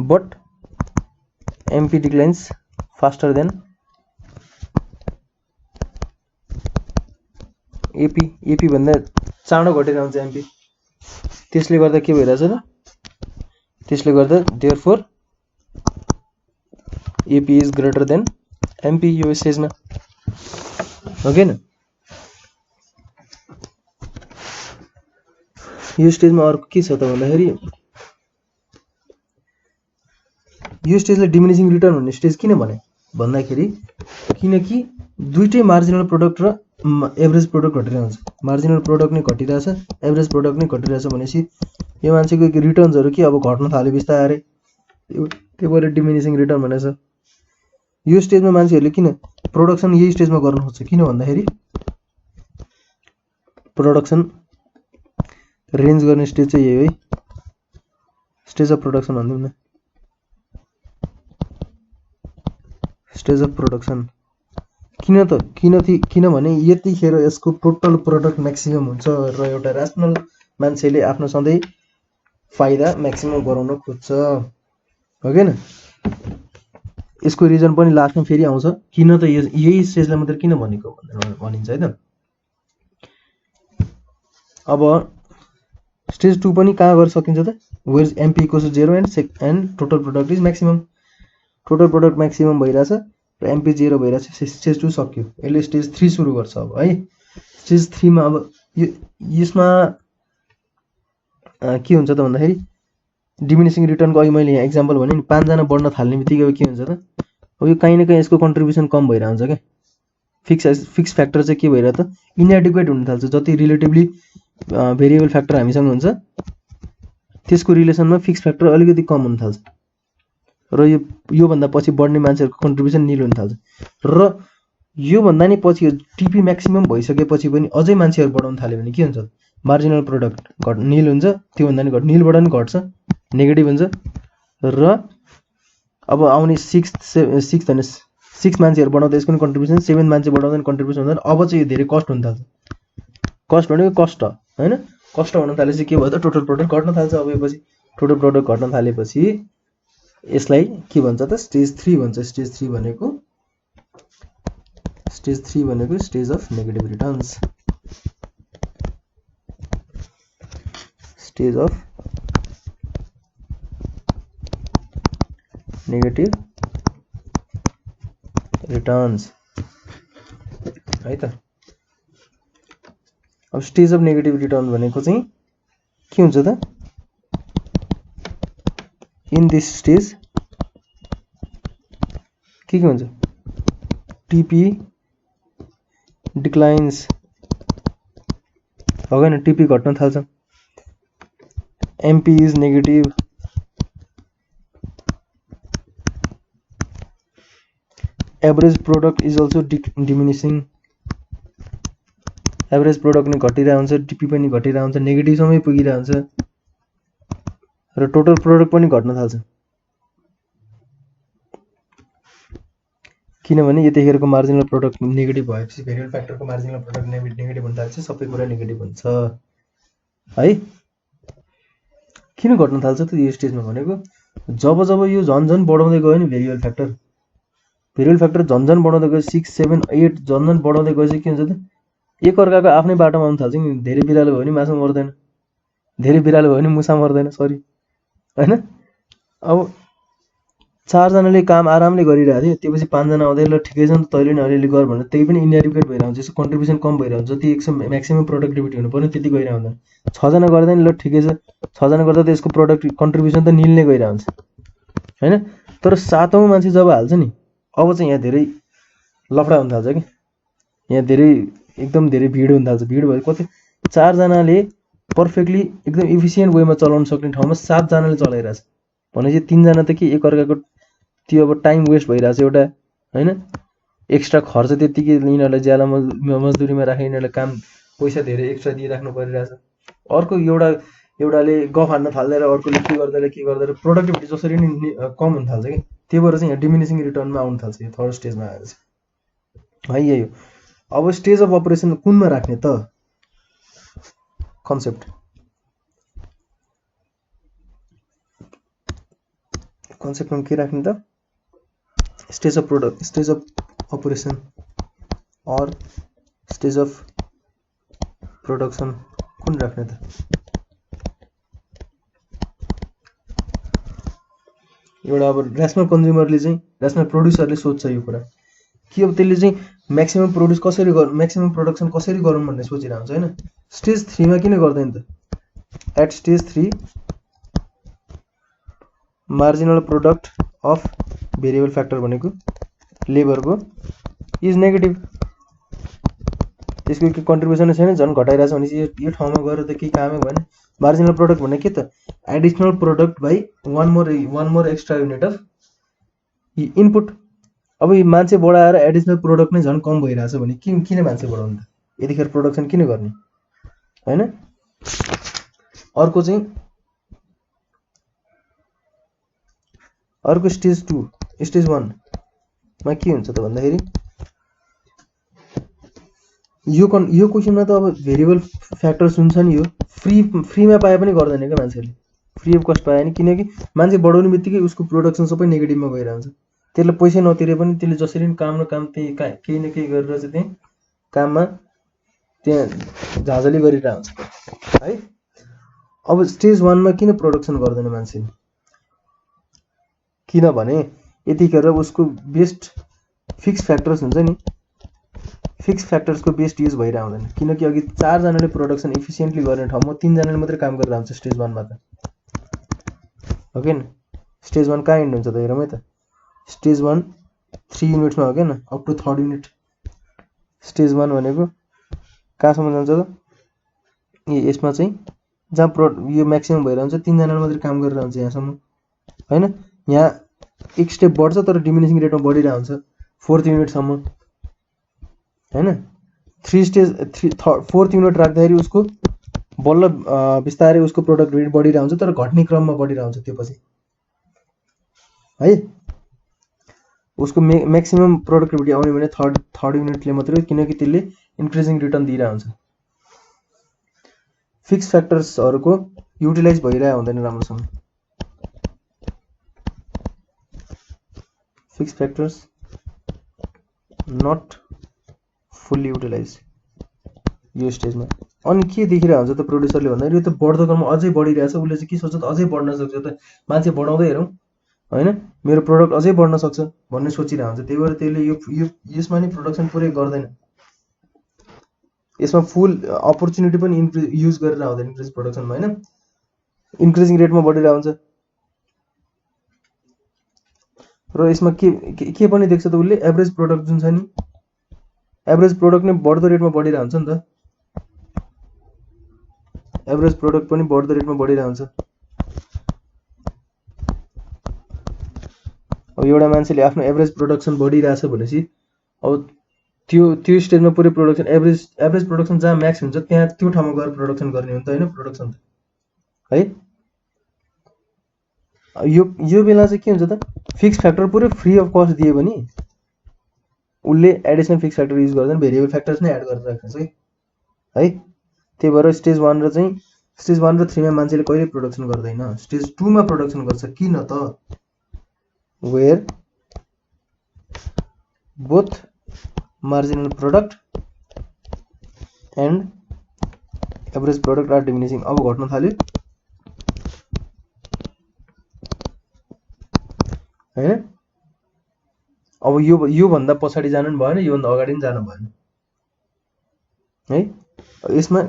but MP declines faster than AP भन्दा चाँडो घटिरहेको हुन्छ MP। त्यसले गर्दा के भइरहेछ त, त्यसले गर्दा therefore AP is greater than MP यो स्टेजमा ओके न। यो स्टेजमा अर्को के छ त भन्दाखेरि यो स्टेजले डिमिनिसिङ रिटर्न भन्ने स्टेज किन भने भन्दाखेरि किनकि दुईटै मार्जिनल प्रोडक्ट र एभरेज प्रोडक्ट घटिरहेको हुन्छ, मार्जिनल प्रोडक्ट नै घटिरहेछ एभरेज प्रोडक्ट नै घटिरहेछ भनेपछि यो मान्छेको रिटर्न्सहरु के अब घट्न थाल्यो बिस्तारै, त्यही भएर डिमिनिसिङ रिटर्न भनेछ। यो स्टेजमा मान्छेहरुले किन प्रोडक्सन यही स्टेजमा गर्न खोज्छ किन भन्दाखेरि प्रोडक्सन रेन्ज गर्ने स्टेज चाहिँ यही है, स्टेज अफ प्रोडक्सन भनिदिउँ न, स्टेज अफ प्रोडक्सन। किनभने यतिखेर यसको टोटल प्रोडक्ट म्याक्सिमम हुन्छ र एउटा र्यासनल मान्छेले आफ्नो सधैँ फाइदा म्याक्सिमम गराउन खोज्छ हो के न। यसको रिजन पनि लास्टमा फेरि आउँछ किन त यही स्टेजलाई मात्र किन भनेको भनिन्छ है त। अब स्टेज 2 पनि कहाँ गएर सकिन्छ त, where MP equals to 0 and total product is maximum, total product maximum भइराछ र MP 0 भइराछ, स्टेज 2 सक्यो। यसले स्टेज 3 सुरु गर्छ अब है। स्टेज 3 मा अब यसमा के हुन्छ त भन्दाखेरि डिमिनिसिङ रिटर्नको अघि मैले यहाँ एक्जाम्पल भने नि 5 जना बढ्न थाल्ने बित्तिकै के हुन्छ त अब यो कहीँ न कहीँ यसको कन्ट्रिब्युसन कम भइरहन्छ के, फिक्स फ्याक्टर चाहिँ के भइरहेछ त इनएडिक्वेट हुन थाल्छ। जति रिलेटिभली भेरिएबल फ्याक्टर हामीसँग हुन्छ त्यसको रिलेसनमा फिक्स फ्याक्टर अलिकति कम हुन थाल्छ र यो भन्दा पछि बढ्ने मान्छेहरुको कन्ट्रिब्युसन निल हुन थाल्छ र यो भन्दा नि पछि टिपी म्याक्सिमम भइसकेपछि पनि अझै मान्छेहरु बढाउन थाल्यो भने के हुन्छ, मार्जिनल प्रोडक्ट निल हुन्छ, त्यो भन्दा नि निलबाट नि घट्छ, नेगेटिभ हुन्छ र अब आउने 6 मान्छेहरु बढाउँदा यसको कन्ट्रिब्युसन 7 मान्छे बढाउँदा नि कन्ट्रिब्युसन हुँदैन। अब चाहिँ यो धेरै कस्ट हुन थाल्छ, कस्ट भनेको कस्ट हैन, कस्ट हुन थालेपछि के भयो त टोटल प्रोडक्ट घट्न थाल्छ। अब यसपछि टोटल प्रोडक्ट घट्न थालेपछि यसलाई के भन्छ त स्टेज 3 भन्छ। स्टेज 3 भनेको stage of negative returns, stage of negative returns है त। अब स्टेज अफ नेगेटिभ रिटर्न भनेको चाहिँ के हुन्छ त, इन दिस स्टेज के हुन्छ, टिपी डिक्लाइन्स हो गएन, टिपी घट्न थाल्छ MP is negative, average product is also diminishing, average product नै घटिरहेको हुन्छ, टिपी पनि घटिरहेको हुन्छ, नेगेटिभ सम्मै पुगिरहेको हुन्छ र टोटल प्रोडक्ट पनि घट्न थाल्छ। किनभने यतिखेरको मार्जिनल प्रोडक्ट नेगेटिभ भएपछि भेरिएबल फ्याक्टरको मार्जिनल प्रोडक्ट नेगेटिभ हुन थाल्छ, सबै कुरा नेगेटिभ हुन्छ है। किन घट्न थाल्छ त यो स्टेजमा भनेको जब जब यो झन् बढाउँदै गयो नि भेरिएबल फ्याक्टर झन् बढाउँदै गयो 6 7 8 झन् बढाउँदै गएपछि के हुन्छ त एक अर्काको आफ्नै बाटोमा आउन थाल्छ नि। धेरै बिरालो भयो भने माछा मर्दैन, धेरै बिरालो भयो भने मुसा मर्दैन, सरी हैन। अब 4 जनाले काम आरामले गरिरहेको थियो, त्यसपछि 5 जना आउँदै ल ठिकै छ नि तैँले नि अलिअलि गर भनेर त्यही पनि इनएडिक्वेट भइरहेको हुन्छ, यसको कन्ट्रिब्युसन कम भइरहेको हुन्छ, जति म्याक्सिमम प्रोडक्टिभिटी हुनुपर्ने त्यति गइरहेको हुँदैन। 6 जना गर्दा नि ल ठिकै छ, 6 जना गर्दा त यसको कन्ट्रिब्युसन त निल नै गइरहेको हुन्छ हैन। तर 7औं मान्छे जब हाल्छ नि अब चाहिँ यहाँ धेरै लफडा हुन थाल्छ कि, यहाँ धेरै एकदम धेरै भिड हुन थाल्छ। भिड भयो कति 4 जनाले पर्फेक्टली एकदम इफिसिएन्ट वेमा चलाउन सक्ने ठाउँमा 7 जनाले चलाइरहेछ भनेपछि 3 जना त के एक अर्काको त्यो अब टाइम वेस्ट भइरहेछ एउटा हैन। एक्स्ट्रा खर्च त्यतिकै यिनीहरूलाई ज्याला मजदुरीमा राखे, यिनीहरूलाई काम पैसा धेरै एक्स्ट्रा दिइराख्नु परिरहेछ। अर्को एउटाले गफ हान्न थाल्दै र अर्कोले के गर्दा प्रोडक्टिभिटी जसरी नि कम हुन थाल्छ कि, त्यही भएर चाहिँ यहाँ डिमिनिसिङ रिटर्नमा आउन थाल्छ यो थर्ड स्टेजमा आएर चाहिँ है। यही हो। अब स्टेज अफ अपरेसन कुनमा राख्ने त कन्सेप्ट, कन्सेप्टमा के राख्ने त स्टेज अफ अपरेसन और स्टेज अफ प्रोडक्सन कुन राख्ने त। एउटा अब ऱ्यासनल कन्ज्युमरले चाहिँ ऱ्यासनल प्रोड्युसरले सोध्छ यो कुरा कि अब त्यसले चाहिँ म्याक्सिमम प्रोडक्सन कसरी गरौँ भन्ने सोचिरहेको हुन्छ हैन। स्टेज 3 मा किन गर्दैन त। At stage 3 marginal product of variable factor भनेको लेबरको इज नेगेटिभ, त्यसको कन्ट्रिब्युसन छैन, झन् घटाइरहेछ भनेपछि यो ठाउँमा गएर त केही कामै भएन। मार्जिनल प्रोडक्ट भने के त additional product by one more extra unit of input. अब यो मान्छे बढाएर एडिसनल प्रोडक्ट नै झन् कम भइरहेछ भने किन मान्छे बढाउनु त, यतिखेर प्रोडक्सन किन गर्ने हैन। अर्को चाहिँ अर्को स्टेज 1 मा के हुन्छ त भन्दाखेरि यो क्वेसनमा त अब भेरिएबल फ्याक्टर्स हुन्छ नि यो फ्रीमा पाए पनि गर्दैन क्या मान्छेले, फ्री अफ कस्ट पाए नि, किनकि मान्छे बढाउने बित्तिकै उसको प्रोडक्सन सबै नेगेटिभमा गइरहेको हुन्छ। त्यसले पैसा नतिरे पनि त्यसले जसरी काम त्यही केही न केही गरेर चाहिँ त्यही काममा त्यहाँ झाझली गरिरहेको हुन्छ है। अब स्टेज 1 मा किन प्रोडक्सन गर्दैन मान्छेले, किनभने यतिखेर उसको बेस्ट फिक्स फ्याक्टर्स हुन्छ नि, फिक्स फ्याक्टर्सको बेस्ट युज भइरहेको हुँदैन, किनकि अघि 4 जनाले प्रोडक्सन इफिसिएन्टली गर्ने ठाउँमा 3 जनाले मात्रै काम गरेर हुन्छ स्टेज 1 मा त हो कि न। स्टेज 1 कहाँ एन्ड हुन्छ त हेरौँ है त। स्टेज 1 3 युनिट्समा हो क्या न, up to 3rd unit. Stage 1 भनेको कहाँसम्म जान्छ त यसमा चाहिँ जहाँ यो म्याक्सिमम भइरहेको हुन्छ 3 जनाले मात्रै काम गरेर हुन्छ यहाँसम्म हैन। यहाँ एक स्टेप बढ्छ तर डिमिनिसिङ रेटमा बढिरहेको हुन्छ 4th युनिटसम्म हैन। 4th युनिट राख्दाखेरि उसको बल्ल बिस्तारै उसको प्रोडक्टिभिटी बढिरहेको हुन्छ तर घट्ने क्रममा बढिरहेको हुन्छ त्यो पछि है। उसको म्याक्सिमम प्रोडक्टिभिटी आउने भने थर्ड युनिटले मात्रै, किनकि त्यसले इन्क्रिजिङ रिटर्न दिइरहेको हुन्छ। फिक्स फ्याक्टर्सहरूको युटिलाइज भइरहेको हुँदैन राम्रोसँग, fix factors not fully utilise यो स्टेजमा। अनि के देखिरहेको हुन्छ त प्रोड्युसरले भन्दाखेरि यो त बढ्दो क्रममा अझै बढिरहेछ, उसले चाहिँ के सोच्छ त अझै बढ्न सक्छ त, मान्छे बढाउँदै हेरौँ हैन, मेरो प्रोडक्ट अझै बढ्न सक्छ भन्ने सोचिरहेको हुन्छ। त्यही भएर त्यसले यो यसमा नि प्रोडक्सन पुरै गर्दैन, यसमा फुल अपर्च्युनिटी पनि युज गरेर आउँदैन इन्क्रिज प्रोडक्सनमा हैन। इन्क्रिजिङ रेटमा बढिरहेको हुन्छ र यसमा के पनि देख्छ त उसले एभरेज प्रोडक्ट जुन छ नि, एभरेज प्रोडक्ट नै बढ्दो रेटमा बढिरहेको हुन्छ नि त, एभरेज प्रोडक्ट पनि बढ्दो रेटमा बढिरहेको हुन्छ। अब एउटा मान्छेले आफ्नो एभरेज प्रोडक्सन बढिरहेछ भनेपछि अब त्यो स्टेजमा पुरै प्रोडक्सन एभरेज प्रोडक्सन जहाँ म्याक्स हुन्छ त्यहाँ त्यो ठाउँमा गएर प्रोडक्सन गर्ने हो नि त होइन प्रोडक्सन है। यो बेला चाहिँ के हुन्छ त फिक्स फ्याक्टर पुरै फ्री अफ कस्ट दियो भने उसले एडिसनल फिक्स फ्याक्टर युज गर्दैन, भेरिएबल फ्याक्टर्स नै एड गरेर राख्छ है। त्यही भएर स्टेज 1 र 3 मा मान्छेले कहिले प्रोडक्सन गर्दैन, स्टेज 2 मा प्रोडक्सन गर्छ। किन त where both marginal product and average product are diminishing. अब घट्न थाल्यो हैन। अब यो भन्दा पछाडि जानु पनि भएन, यो भन्दा अगाडि पनि जानु भएन है। यसमा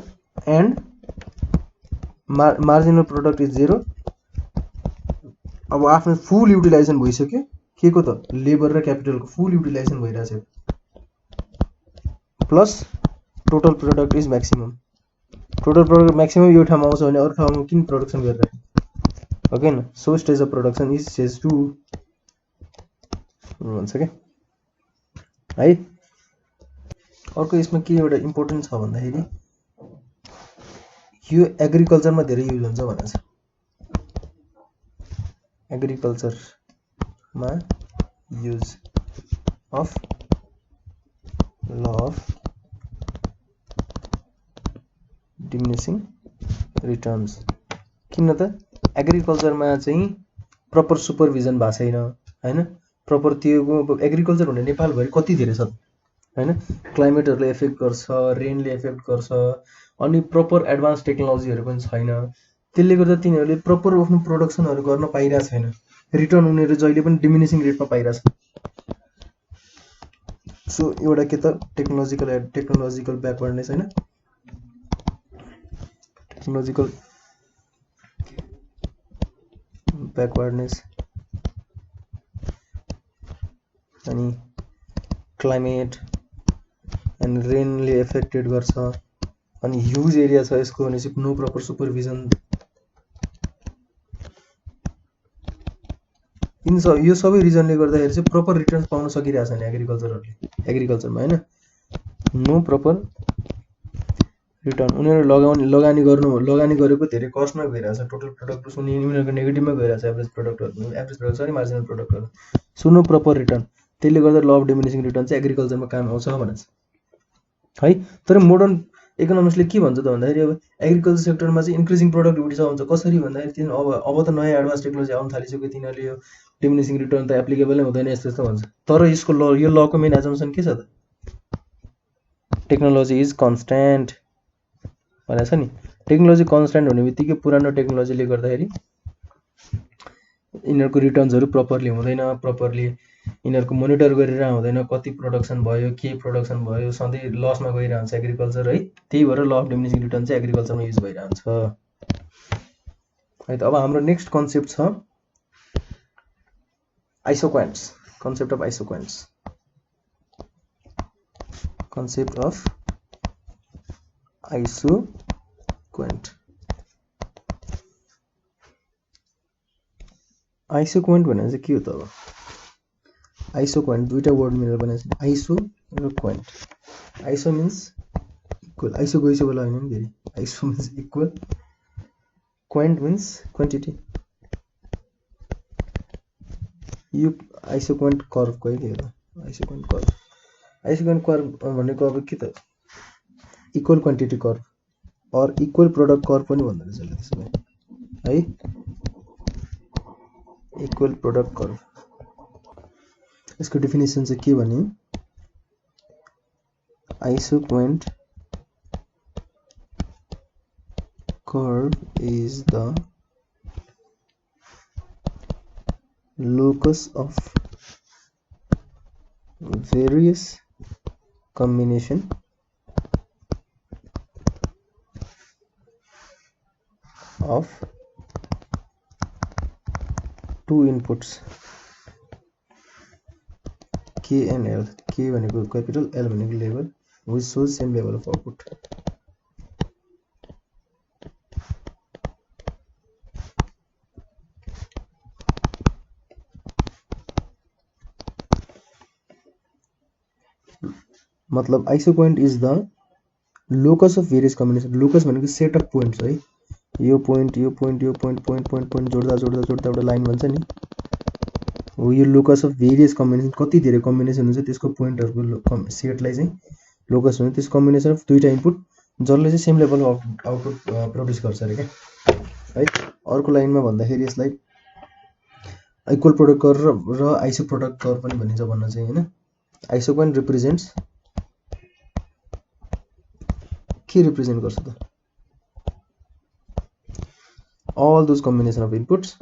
एन्ड मार्जिनल प्रोडक्ट इज 0। अब आफ्नो फुल युटिलाइजेसन भइसक्यो, के को त लेबर र क्यापिटलको फुल युटिलाइजेसन भइरहेछ, plus total product is maximum. Total product maximum यो ठाउँमा आउँछ भने अरू ठाउँमा किन प्रोडक्सन गरिरहेको ओके न। So stage of production is stage 2 भन्छ क्या है। अर्को यसमा के एउटा इम्पोर्टेन्ट छ भन्दाखेरि यो एग्रिकल्चरमा धेरै युज हुन्छ भनेको छ। एग्रिकल्चरमा use of law of diminishing returns. किन त एग्रिकल्चरमा चाहिँ प्रपर सुपरभिजन भएको छैन हैन। प्रपर त्यो एग्रिकल्चर हुने नेपालभरि कति धेरै छ हैन। क्लाइमेटहरूले एफेक्ट गर्छ, रेनले एफेक्ट गर्छ, अनि प्रपर एडभान्स टेक्नोलोजीहरू पनि छैन। त्यसले गर्दा तिनीहरूले प्रपर आफ्नो प्रोडक्सनहरू गर्न पाइरहेको छैन। रिटर्न उनीहरू जहिले पनि डिमिनिसिङ रेटमा पाइरहेछ। सो एउटा के त टेक्नोलोजिकल ब्याकवर्डनेस हैन, टेक्नोलोजिकल ब्याकवर्डनेस, अनि क्लाइमेट एन्ड रेनले एफेक्टेड गर्छ, अनि ह्युज एरिया छ यसको भनेपछि नो प्रपर सुपरभिजन। यो सबै रिजनले गर्दाखेरि चाहिँ प्रपर रिटर्न्स पाउन सकिरहेको छैन एग्रिकल्चरमा हैन। नो प्रपर रिटर्न, उनीहरू लगानी गरेको धेरै कस्टमा गइरहेछ, टोटल प्रोडक्ट उनीहरूको नेगेटिभमा गइरहेछ। एभरेज मार्जिनल प्रोडक्टहरू सो नो प्रपर रिटर्न। त्यसले गर्दा ल अफ डिमिनिसिङ रिटर्न चाहिँ एग्रिकल्चरमा काम आउँछ भनेछ है। तर मोडर्न इकोनोमिक्सले के भन्छ त भन्दाखेरि अब एग्रिकल्चर सेक्टरमा चाहिँ इन्क्रिजिङ प्रोडक्टिभिटी छ भन्छ। कसरी भन्दाखेरि तिनीहरू अब त नयाँ एडभान्स टेक्नोलोजी आउन थालिसक्यो, तिनीहरूले यो डिमिनिसिङ रिटर्न त एप्लिकेबल नै हुँदैन यस्तो भन्छ। तर यो लको मेन एजम्पसन के छ त टेक्नोलोजी इज कन्स्ट्यान्ट भनेको छ नि। टेक्नोलोजी कन्स्ट्यान्ट हुने बित्तिकै पुरानो टेक्नोलोजीले गर्दाखेरि यिनीहरूको रिटर्न्सहरू प्रपरली हुँदैन, प्रपरली यिनीहरूको मोनिटर गरेर हुँदैन, कति प्रोडक्सन भयो, के प्रोडक्सन भयो, सधैँ लसमा गइरहन्छ एग्रिकल्चर है। त्यही भएर ल अफ डिमिनिसिङ रिटर्न चाहिँ एग्रिकल्चरमा युज भइरहन्छ है। त अब हाम्रो नेक्स्ट कन्सेप्ट छ आइसोक्वान्ट्स, कन्सेप्ट अफ आइसोक्वान्ट्स, कन्सेप्ट अफ आइसोक्वान्ट। आइसोक्वान्ट भनेको चाहिँ के हो त अब आइसोक्वान्ट दुईटा वर्ड मिलेर बनाएको छ, आइसो र quant. Iso means equal, iso गइसो बेला होइन नि फेरि, iso means equal, quant means quantity. यो आइसोक्वान्ट कर्भ कहिले हो? आइसोक्वान्ट कर्भ भनेको अब के त equal quantity curve or equal product curve पनि भन्दो रहेछ त्यसो भए है। इक्वल प्रोडक्ट कर्भ यसको डेफिनेसन चाहिँ के भने isoquant curve is the locus of various combination of two inputs K and L. K भनेको capital, L भनेको level, which shows same level of output. मतलब isoquant is the locus of various combination. Locus भनेको set of points है, यो point यो point यो point point point point जोड्दा जोड्दा जोड्दा एउटा लाइन भन्छ नि हो, यो लोकस अफ भेरियस कम्बिनेसन। कति धेरै कम्बिनेसन हुन्छ त्यसको पोइन्टहरूको सेटलाई चाहिँ लोकस हुन्छ। त्यस कम्बिनेसन अफ दुईवटा इनपुट जसले चाहिँ सेम लेभल आउटपुट प्रड्युस गर्छ अरे क्या है। अर्को लाइनमा भन्दाखेरि यसलाई इक्वल प्रोडक्ट कर्व र आइसो प्रोडक्ट कर्व पनि भनिन्छ भन्न चाहिँ होइन। आइसोक्वान्ट रिप्रेजेन्ट्स के रिप्रेजेन्ट गर्छ त, all those combination of inputs.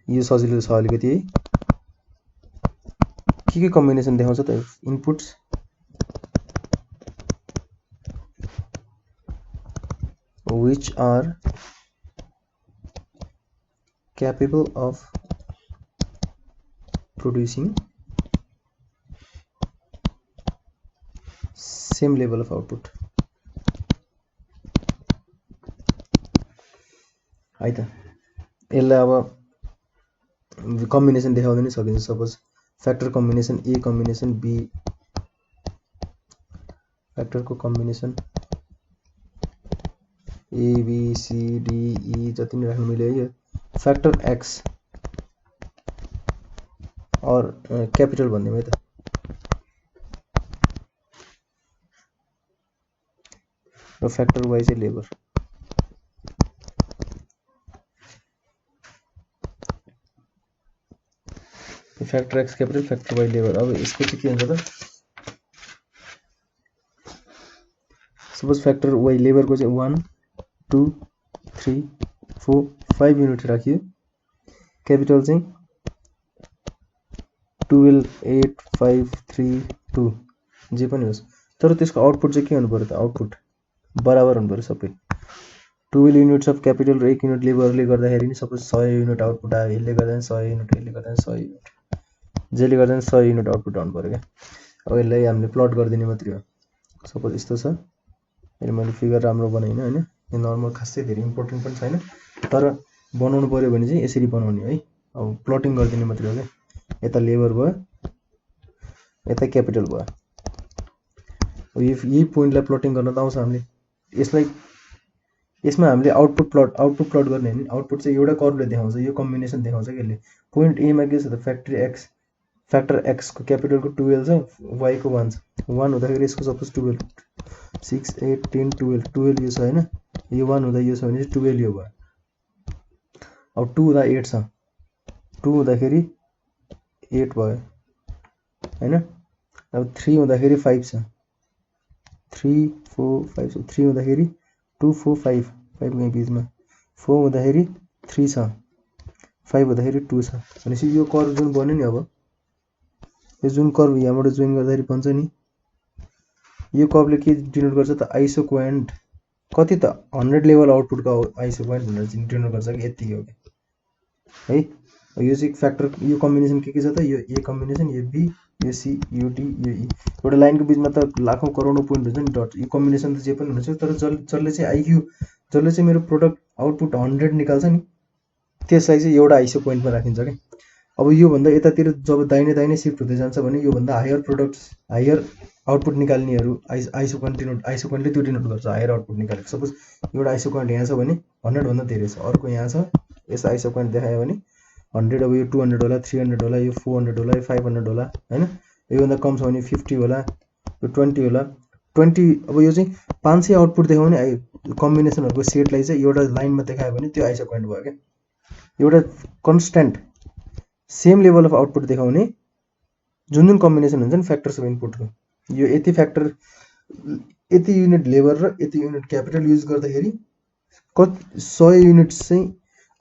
यो सजिलो छ अलिकति है, के कम्बिनेसन देखाउँछ त inputs, which are capable of producing same level of output है त। यसलाई अब कम्बिनेसन देखाउँदै नै सकिन्छ। Suppose factor combination A combination B, फ्याक्टरको combination A B C D E जति नै राख्नु मिल्यो है। यो फ्याक्टर एक्स और क्यापिटल भन्ने है त। र फ्याक्टर वाइ चाहिँ labour. Factor X capital, factor Y labour. अब यसको चाहिँ के हुन्छ त, सपोज फ्याक्टर वाइ लेबरको चाहिँ 1 2 3 4 5 युनिट राखियो। क्यापिटल चाहिँ 12 8 5 3 2 जे पनि होस्, तर त्यसको आउटपुट चाहिँ के हुनु पर्यो त, आउटपुट बराबर हुनु पर्यो सबै। 12 युनिट्स अफ क्यापिटल र 1 युनिट लेबरले गर्दाखेरि नि सपोज 100 युनिट आउटपुट आयो, यसले गर्दा 100 युनिट, यसले गर्दा 100 युनिट, जसले गर्दा 100 युनिट आउटपुट आउनु पर्यो क्या। अब यसलाई हामीले प्लट गरिदिने मात्रै हो। सपोज यस्तो छ, अहिले मैले फिगर राम्रो बनाइनँ होइन, यो नर्मल खासै धेरै इम्पोर्टेन्ट पनि छैन, तर बनाउनु पऱ्यो भने चाहिँ यसरी बनाउने है। अब प्लटिङ गरिदिने मात्रै हो क्या। यता लेबर भयो, यता क्यापिटल भयो। यही पोइन्टलाई प्लटिङ गर्न त आउँछ हामीले। यसमा हामीले आउटपुट प्लट गर्ने होइन, आउटपुट चाहिँ एउटा कर्वले देखाउँछ, यो कम्बिनेसन देखाउँछ कि यसले। पोइन्ट एमा के छ त, फ्याक्टर एक्सको क्यापिटलको 12 छ, वाइको 1 छ। 1 हुँदाखेरि यसको सपोज 12 6 8 10 12 यो छ होइन। यो 1 हुँदा यो छ भने चाहिँ 12 यो भयो। अब 2 हुँदा 8 छ, 2 हुँदाखेरि 8 भयो होइन। अब 3 हुँदाखेरि 5 छ, 3 4 5 छ। 3 हुँदाखेरि 2 4 5 5 बिचमा, 4 हुँदाखेरि 3 छ, 5 हुँदाखेरि 2 छ। भनेपछि यो कर्व जुन बन्यो नि, अब यो जुन कर्व यहाँबाट जोइन गर्दाखेरि बन्छ नि, यो कर्वले के डिनोट गर्छ त, आइसोक्वान्ट। कति त 100 लेभल आउटपुटको आइसोक्वान्ट भनेर चाहिँ डिनोट गर्छ कि यतिकै हो कि है। यो चाहिँ फ्याक्टर, यो कम्बिनेसन के छ त, यो ए कम्बिनेसन, यो बी, यो सी, यो डी, यो ई। एउटा लाइनको बिचमा त लाखौँ करोडौँ पोइन्ट हुन्छ नि, डट। यो कम्बिनेसन त जे पनि हुन्छ, तर जसले चाहिँ आइक्यू, जसले चाहिँ मेरो प्रोडक्ट आउटपुट 100 निकाल्छ नि, त्यसलाई चाहिँ एउटा आइसो पोइन्टमा राखिन्छ क्या। अब योभन्दा यतातिर जब दाहिने दाहिने सिफ्ट हुँदै जान्छ भने योभन्दा हायर आउटपुट निकाल्नेहरू आइसोक्वान्टले त्यो डिनोट गर्छ, हायर आउटपुट निकालेको। सपोज एउटा आइसोक्वान्ट यहाँ छ भने 100 भन्दा धेरै छ, अर्को यहाँ छ, यस आइसोक्वान्ट देखायो भने 100, अब यो 200 होला, 300 होला, यो 400 होला, यो 500 होला होइन। योभन्दा कम छ भने 50 होला, यो 20 होला, 20। अब यो चाहिँ 500 आउटपुट देखाउने कम्बिनेसनहरूको सेटलाई चाहिँ एउटा लाइनमा देखायो भने त्यो आइसोक्वान्ट भयो क्या। एउटा constant same level of output देखाउने जुन कम्बिनेसन हुन्छ नि फ्याक्टर्स अफ इनपुटको, यो यति फ्याक्टर, यति युनिट लेबर र यति युनिट क्यापिटल युज गर्दाखेरि 100 युनिट्स चाहिँ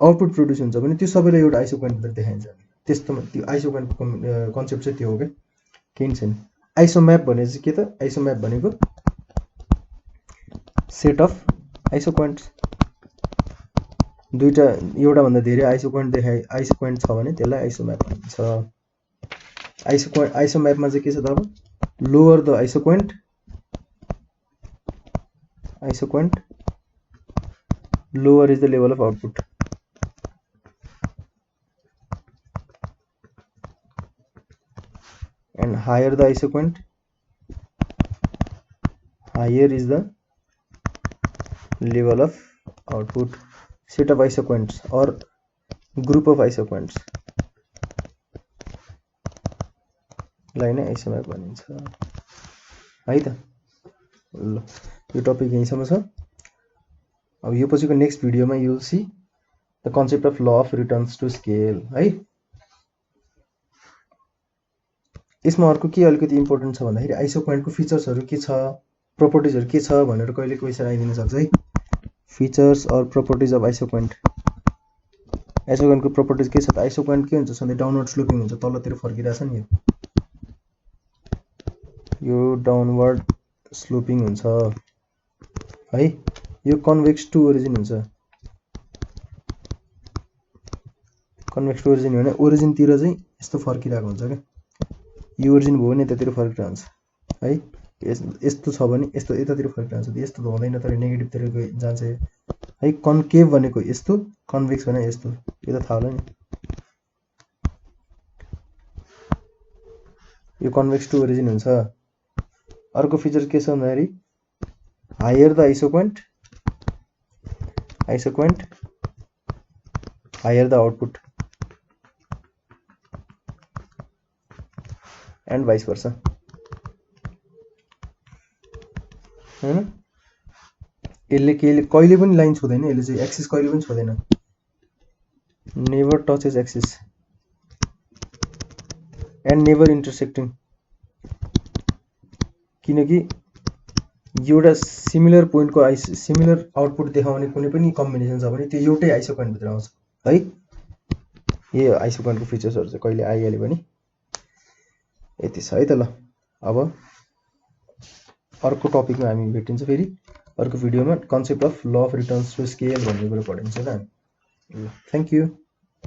आउटपुट प्रड्युस हुन्छ भने त्यो सबैलाई एउटा आइसोक्वान्ट देखाइन्छ। त्यस्तोमा त्यो आइसोक्वान्टको कन्सेप्ट चाहिँ त्यो हो क्या, केही छैन। आइसोम्याप भने चाहिँ के त, आइसोम्याप भनेको सेट अफ आइसोक्वान्ट्स। दुईवटा एउटाभन्दा धेरै आइसोक्वान्ट छ भने त्यसलाई आइसोम्याप भनिन्छ। आइसोम्यापमा चाहिँ के छ त, अब lower the isoquant lower is the level of output. and higher the isoquant, higher is the level of output. Set of isoquants or group of isoquants लाई नै आइसोमर भनिन्छ है त। ल यो टपिक यहीँसम्म छ। अब यो पछिको नेक्स्ट भिडियोमा you will see the concept of law of returns to scale है। यसमा अर्को के अलिकति इम्पोर्टेन्ट छ भन्दाखेरि आइसोक्वान्टको फिचर्सहरू के छ, प्रोपर्टिजहरू के छ भनेर कहिले क्वेसन आइदिन सक्छ है। Features or properties of isoquant. आइसोक्वान्टको प्रोपर्टिज के छ त, आइसोक्वान्ट के हुन्छ सधैँ डाउनवर्ड स्लोपिङ हुन्छ, तलतिर फर्किरहेछ नि यो डाउनवर्ड स्लोपिङ हुन्छ है। यो कन्भेक्स टु ओरिजिन हुन्छ। कन्भेक्स टु ओरिजिन भने ओरिजिनतिर चाहिँ यस्तो फर्किरहेको हुन्छ क्या, यो ओरिजिन भयो भने यतातिर फर्किरहेको हुन्छ है। यस्तो छ भने यस्तो यतातिर फर्किरहेको हुन्छ, यस्तो त हुँदैन तर नेगेटिभतिर जान्छ है। कन्केभ भनेको यस्तो, कन्भेक्स भने यस्तो, यो त थाहा होला नि। यो कन्भेक्स टु ओरिजिन हुन्छ। अर्को फिचर के छ भन्दाखेरि higher the isoquant, higher the output and vice versa हैन। यसले कहिले पनि लाइन छुँदैन, यसले चाहिँ एक्सिस कहिले पनि छुँदैन, never touches axis and never intersecting. किनकि एउटा सिमिलर पोइन्टको सिमिलर आउटपुट देखाउने कुनै पनि कम्बिनेसन छ भने त्यो एउटै आइसोक्वान्ट भित्र आउँछ है। यही हो आइसोक्वान्टको फिचर्सहरू चाहिँ कहिले आइहाल्यो भने यति छ है त। ल अब अर्को टपिकमा हामी भेटिन्छ फेरि अर्को भिडियोमा, concept of law of returns to scale भन्ने कुरा पढिन्छ ल। Thank you.